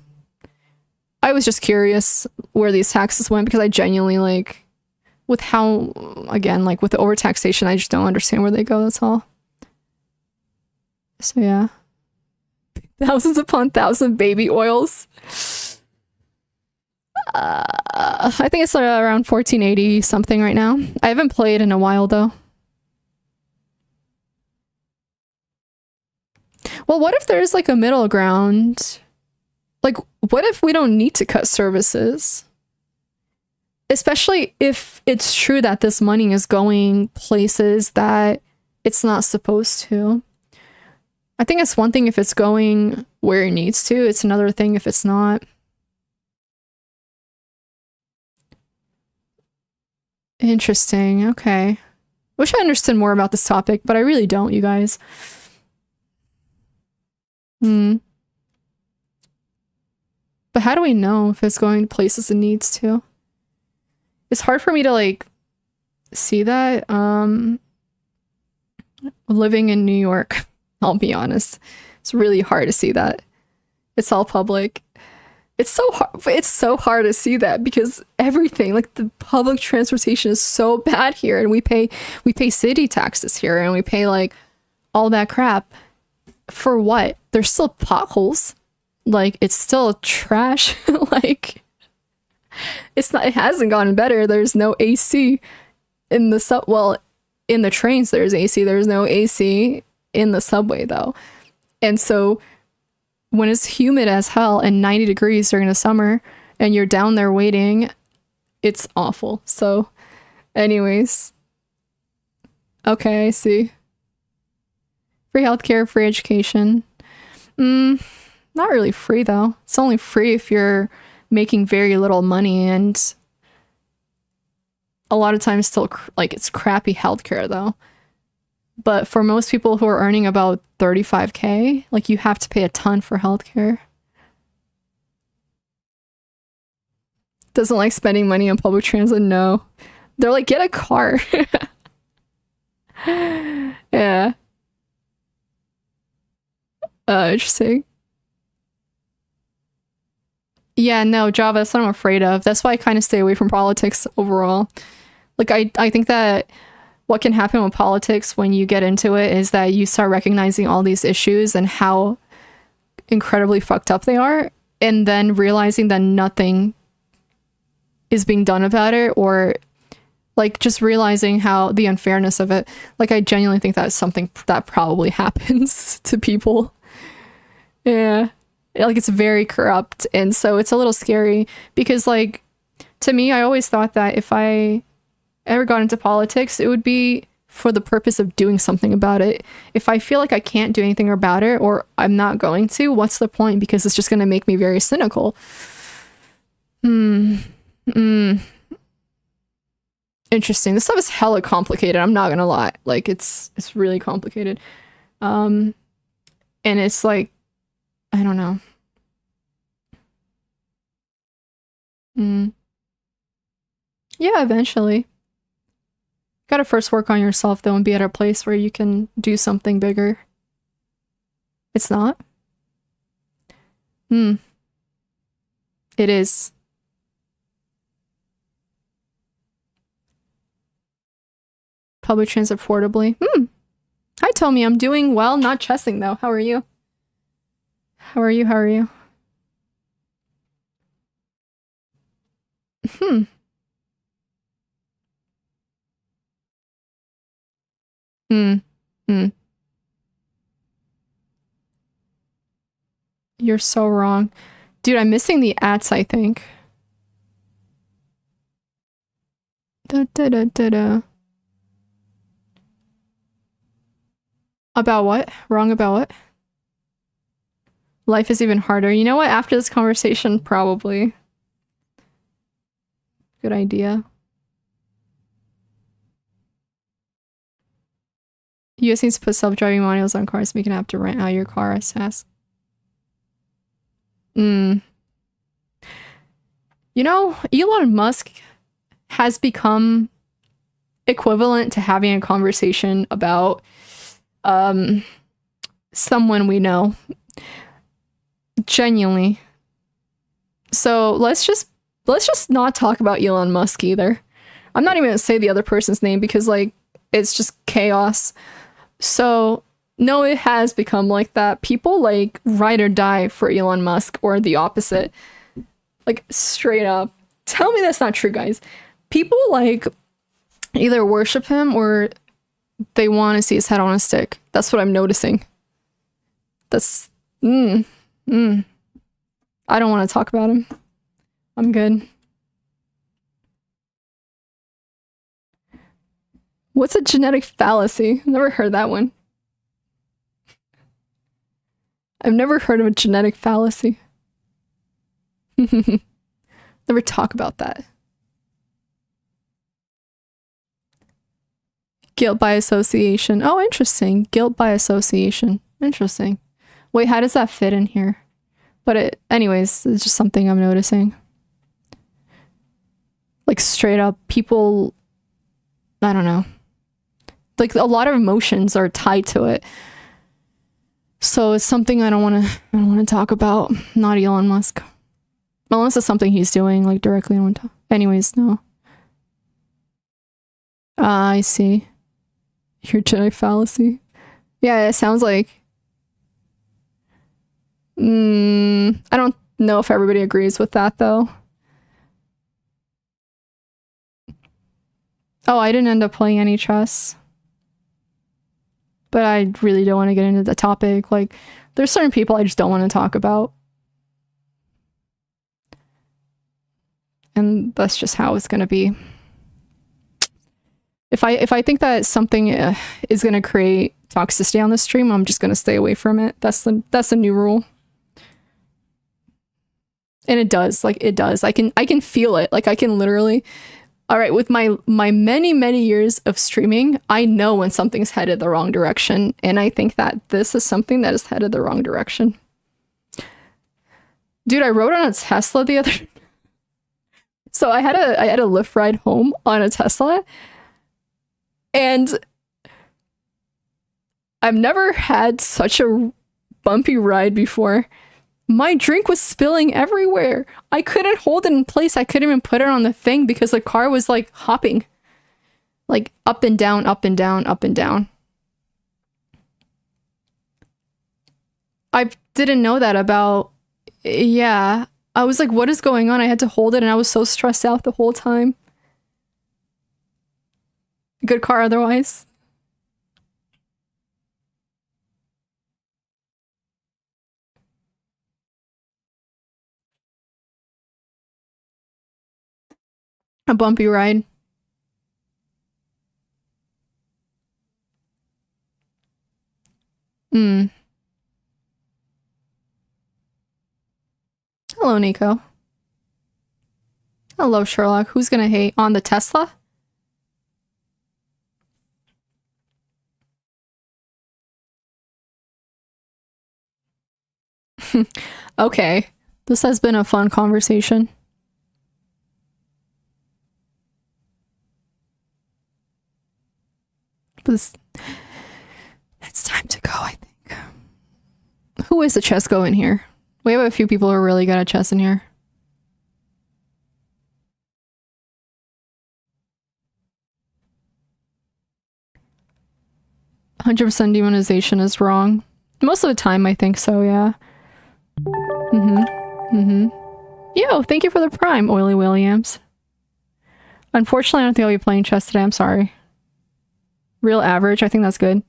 I was just curious where these taxes went, because I genuinely, like, with how, again, like with the overtaxation, I just don't understand where they go, that's all. So yeah. Thousands upon thousands baby oils. I think it's around 1480 something right now. I haven't played in a while though. Well, what if there's like a middle ground? Like, what if we don't need to cut services? Especially if it's true that this money is going places that it's not supposed to. I think it's one thing if it's going where it needs to. It's another thing if it's not. Interesting. Okay. Wish I understood more about this topic, but I really don't, you guys. But how do we know if it's going to places it needs to? It's hard for me to, like, see that. Living in New York, I'll be honest. It's really hard to see that. It's all public. It's so hard to see that because everything, like the public transportation is so bad here, and we pay city taxes here, and we pay like all that crap for what? There's still potholes. Like, it's still trash. Like, it hasn't gotten better. There's no AC in the in the trains there's AC. There's no AC in the subway though. And so when it's humid as hell and 90 degrees during the summer and you're down there waiting, it's awful. So Anyways. Okay, I see. Free healthcare, free education. Not really free though. It's only free if you're making very little money, and a lot of times still like it's crappy healthcare though. But for most people who are earning about 35K, like you have to pay a ton for healthcare. Doesn't like spending money on public transit? No. They're like, get a car. Yeah. Interesting. Yeah, no, Java, that's what I'm afraid of. That's why I kind of stay away from politics overall. Like, I think that what can happen with politics when you get into it is that you start recognizing all these issues and how incredibly fucked up they are, and then realizing that nothing is being done about it, or like just realizing how the unfairness of it. Like, I genuinely think that's something that probably happens to people. Yeah. Like, it's very corrupt, and so it's a little scary because, like, to me, I always thought that if I ever got into politics, it would be for the purpose of doing something about it. If I feel like I can't do anything about it, or I'm not going to, what's the point? Because it's just going to make me very cynical. Interesting. This stuff is hella complicated. I'm not gonna lie. Like, it's really complicated. And it's like, I don't know. Yeah, eventually. Gotta first work on yourself though and be at a place where you can do something bigger. It's not? It is. Public transit affordably. Hi, Tommy. I'm doing well. Not chessing though. How are you? How are you? How are you? You're so wrong. Dude, I'm missing the ats, I think. Da, da, da, da, da. About what? Wrong about what? Life is even harder. You know what? After this conversation, probably. Good idea. US needs to put self-driving modules on cars so you can have to rent out your car as task. You know, Elon Musk has become equivalent to having a conversation about someone we know. Genuinely. So let's just not talk about Elon Musk either. I'm not even gonna say the other person's name because, like, it's just chaos. So no, it has become like that. People like ride or die for Elon Musk, or the opposite. Like, straight up. Tell me that's not true, guys. People like either worship him or they want to see his head on a stick. That's what I'm noticing. That's I don't want to talk about him. I'm good. What's a genetic fallacy? I've never heard that one. I've never heard of a genetic fallacy. Never talk about that. Guilt by association. Oh, interesting. Guilt by association. Interesting. Wait, how does that fit in here? But anyways, it's just something I'm noticing. Like, straight up, people, I don't know. Like, a lot of emotions are tied to it. So it's something I don't want to talk about. Not Elon Musk. Unless it's something he's doing, like, directly on top. Anyways, no. I see. Your genetic fallacy. Yeah, it sounds like. I don't know if everybody agrees with that, though. Oh, I didn't end up playing any chess. But I really don't want to get into the topic. Like, there's certain people I just don't want to talk about. And that's just how it's gonna be. If I think that something is gonna create toxicity on the stream, I'm just gonna stay away from it. That's the new rule. And it does, like it does. I can feel it. Like I can literally. All right, with my many years of streaming, I know when something's headed the wrong direction, and I think that this is something that is headed the wrong direction. Dude, I rode on a Tesla the other. So I had a Lyft ride home on a Tesla, and I've never had such a bumpy ride before. My drink was spilling everywhere. I couldn't hold it in place. I couldn't even put it on the thing because the car was like hopping. Like up and down, up and down, up and down. I didn't know that about... Yeah. I was like, what is going on? I had to hold it and I was so stressed out the whole time. Good car otherwise. A bumpy ride. Hello, Nico. Hello, Sherlock. Who's gonna hate on the Tesla? Okay. This has been a fun conversation. But it's time to go, I think. Who is the chess go in here? We have a few people who are really good at chess in here. "100% demonization is wrong." Most of the time, I think so, yeah. Yo, thank you for the prime, Oily Williams. Unfortunately, I don't think I'll be playing chess today. I'm sorry. Real average. I think that's good.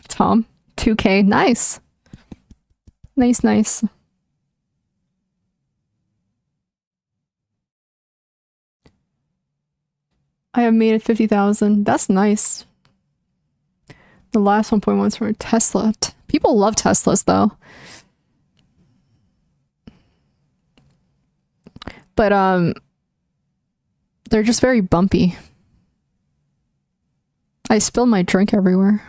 Tom. 2K. Nice. Nice. I have made it 50,000. That's nice. The last 1.1 is from a Tesla. People love Teslas, though. But, they're just very bumpy. I spilled my drink everywhere.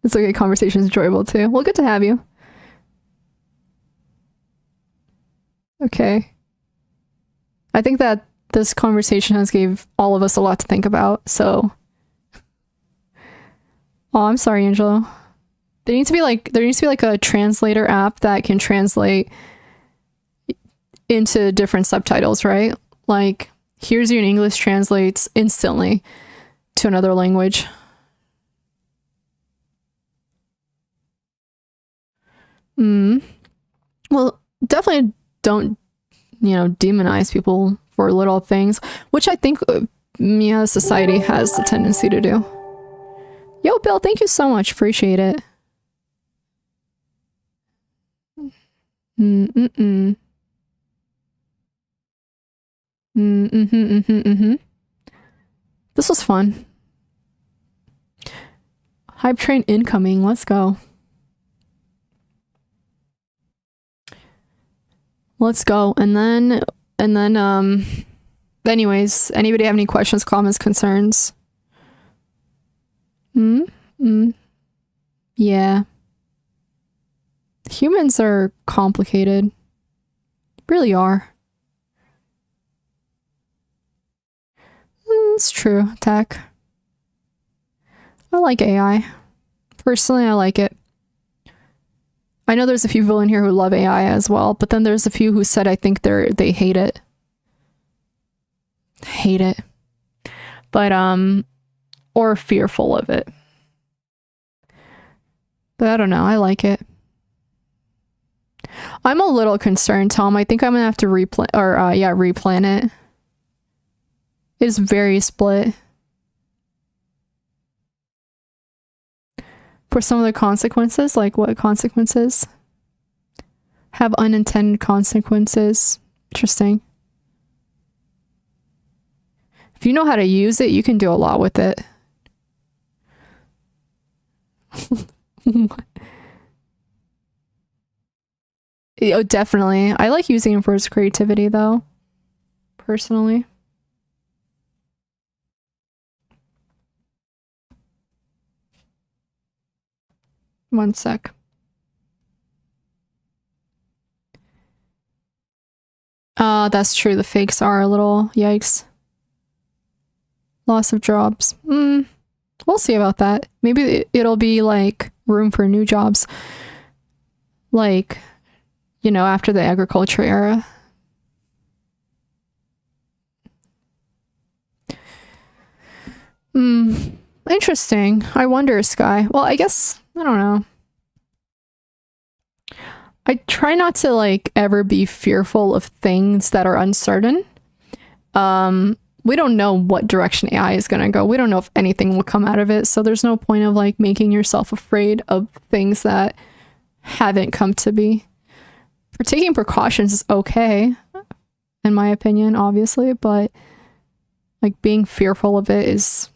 It's okay, conversation's enjoyable too. Well, good to have you. Okay. I think that this conversation has gave all of us a lot to think about, so... Oh, I'm sorry, Angelo. There needs to be like a translator app that can translate into different subtitles, right? Like, here's your English translates instantly to another language. Well, definitely don't, demonize people for little things, which I think, society has the tendency to do. Yo, Bill, thank you so much. Appreciate it. This was fun. Hype train incoming. Let's go. Let's go. And then, anyways, anybody have any questions, comments, concerns? Yeah. Humans are complicated. Really are. It's true, tech. I like AI. Personally, I like it. I know there's a few people in here who love AI as well, but then there's a few who said I think they hate it. Hate it. But, or fearful of it. But I don't know, I like it. I'm a little concerned, Tom. I think I'm gonna have to replan it. It is very split. For some of the consequences, like what consequences? Have unintended consequences. Interesting. If you know how to use it, you can do a lot with it. Oh, definitely. I like using it for its creativity, though. Personally. One sec. That's true. The fakes are a little yikes. Loss of jobs. We'll see about that. Maybe it'll be like room for new jobs. Like, you know, after the agriculture era. Interesting. I wonder, Sky. Well, I guess, I don't know. I try not to like ever be fearful of things that are uncertain. We don't know what direction AI is going to go. We don't know if anything will come out of it. So there's no point of like making yourself afraid of things that haven't come to be. For taking precautions is okay, in my opinion, obviously, but like being fearful of it is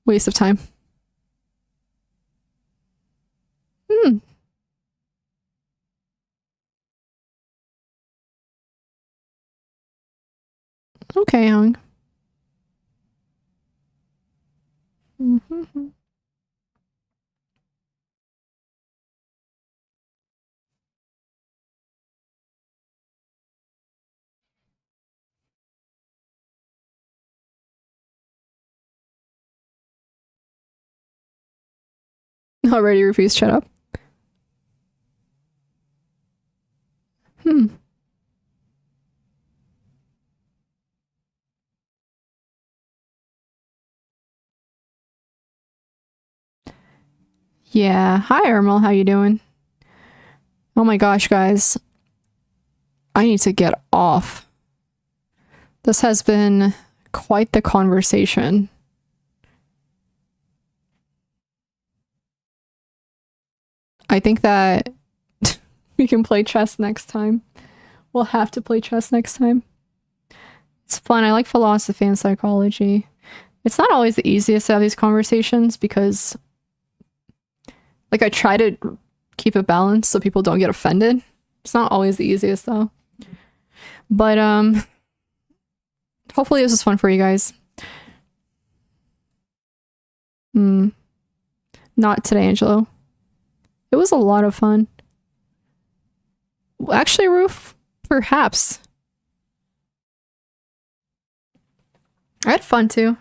waste of time. Okay, Young. Already refused, shut up. Yeah. Hi, Ermal. How you doing? Oh my gosh, guys. I need to get off. This has been quite the conversation. I think that we can play chess next time. We'll have to play chess next time. It's fun. I like philosophy and psychology. It's not always the easiest to have these conversations because like I try to keep it balanced so people don't get offended. It's not always the easiest though. But hopefully this was fun for you guys. Not today, Angelo. It was a lot of fun. Actually, Roof, perhaps. I had fun too.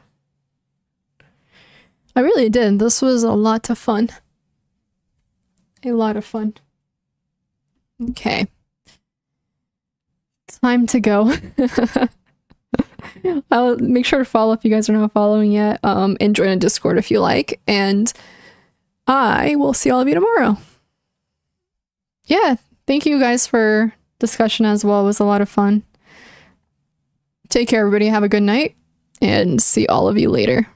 I really did. This was a lot of fun. A lot of fun. Okay. Time to go. I'll make sure to follow if you guys are not following yet. And join a Discord if you like. And I will see all of you tomorrow. Yeah, thank you guys for discussion as well. It was a lot of fun. Take care, everybody. Have a good night. And see all of you later.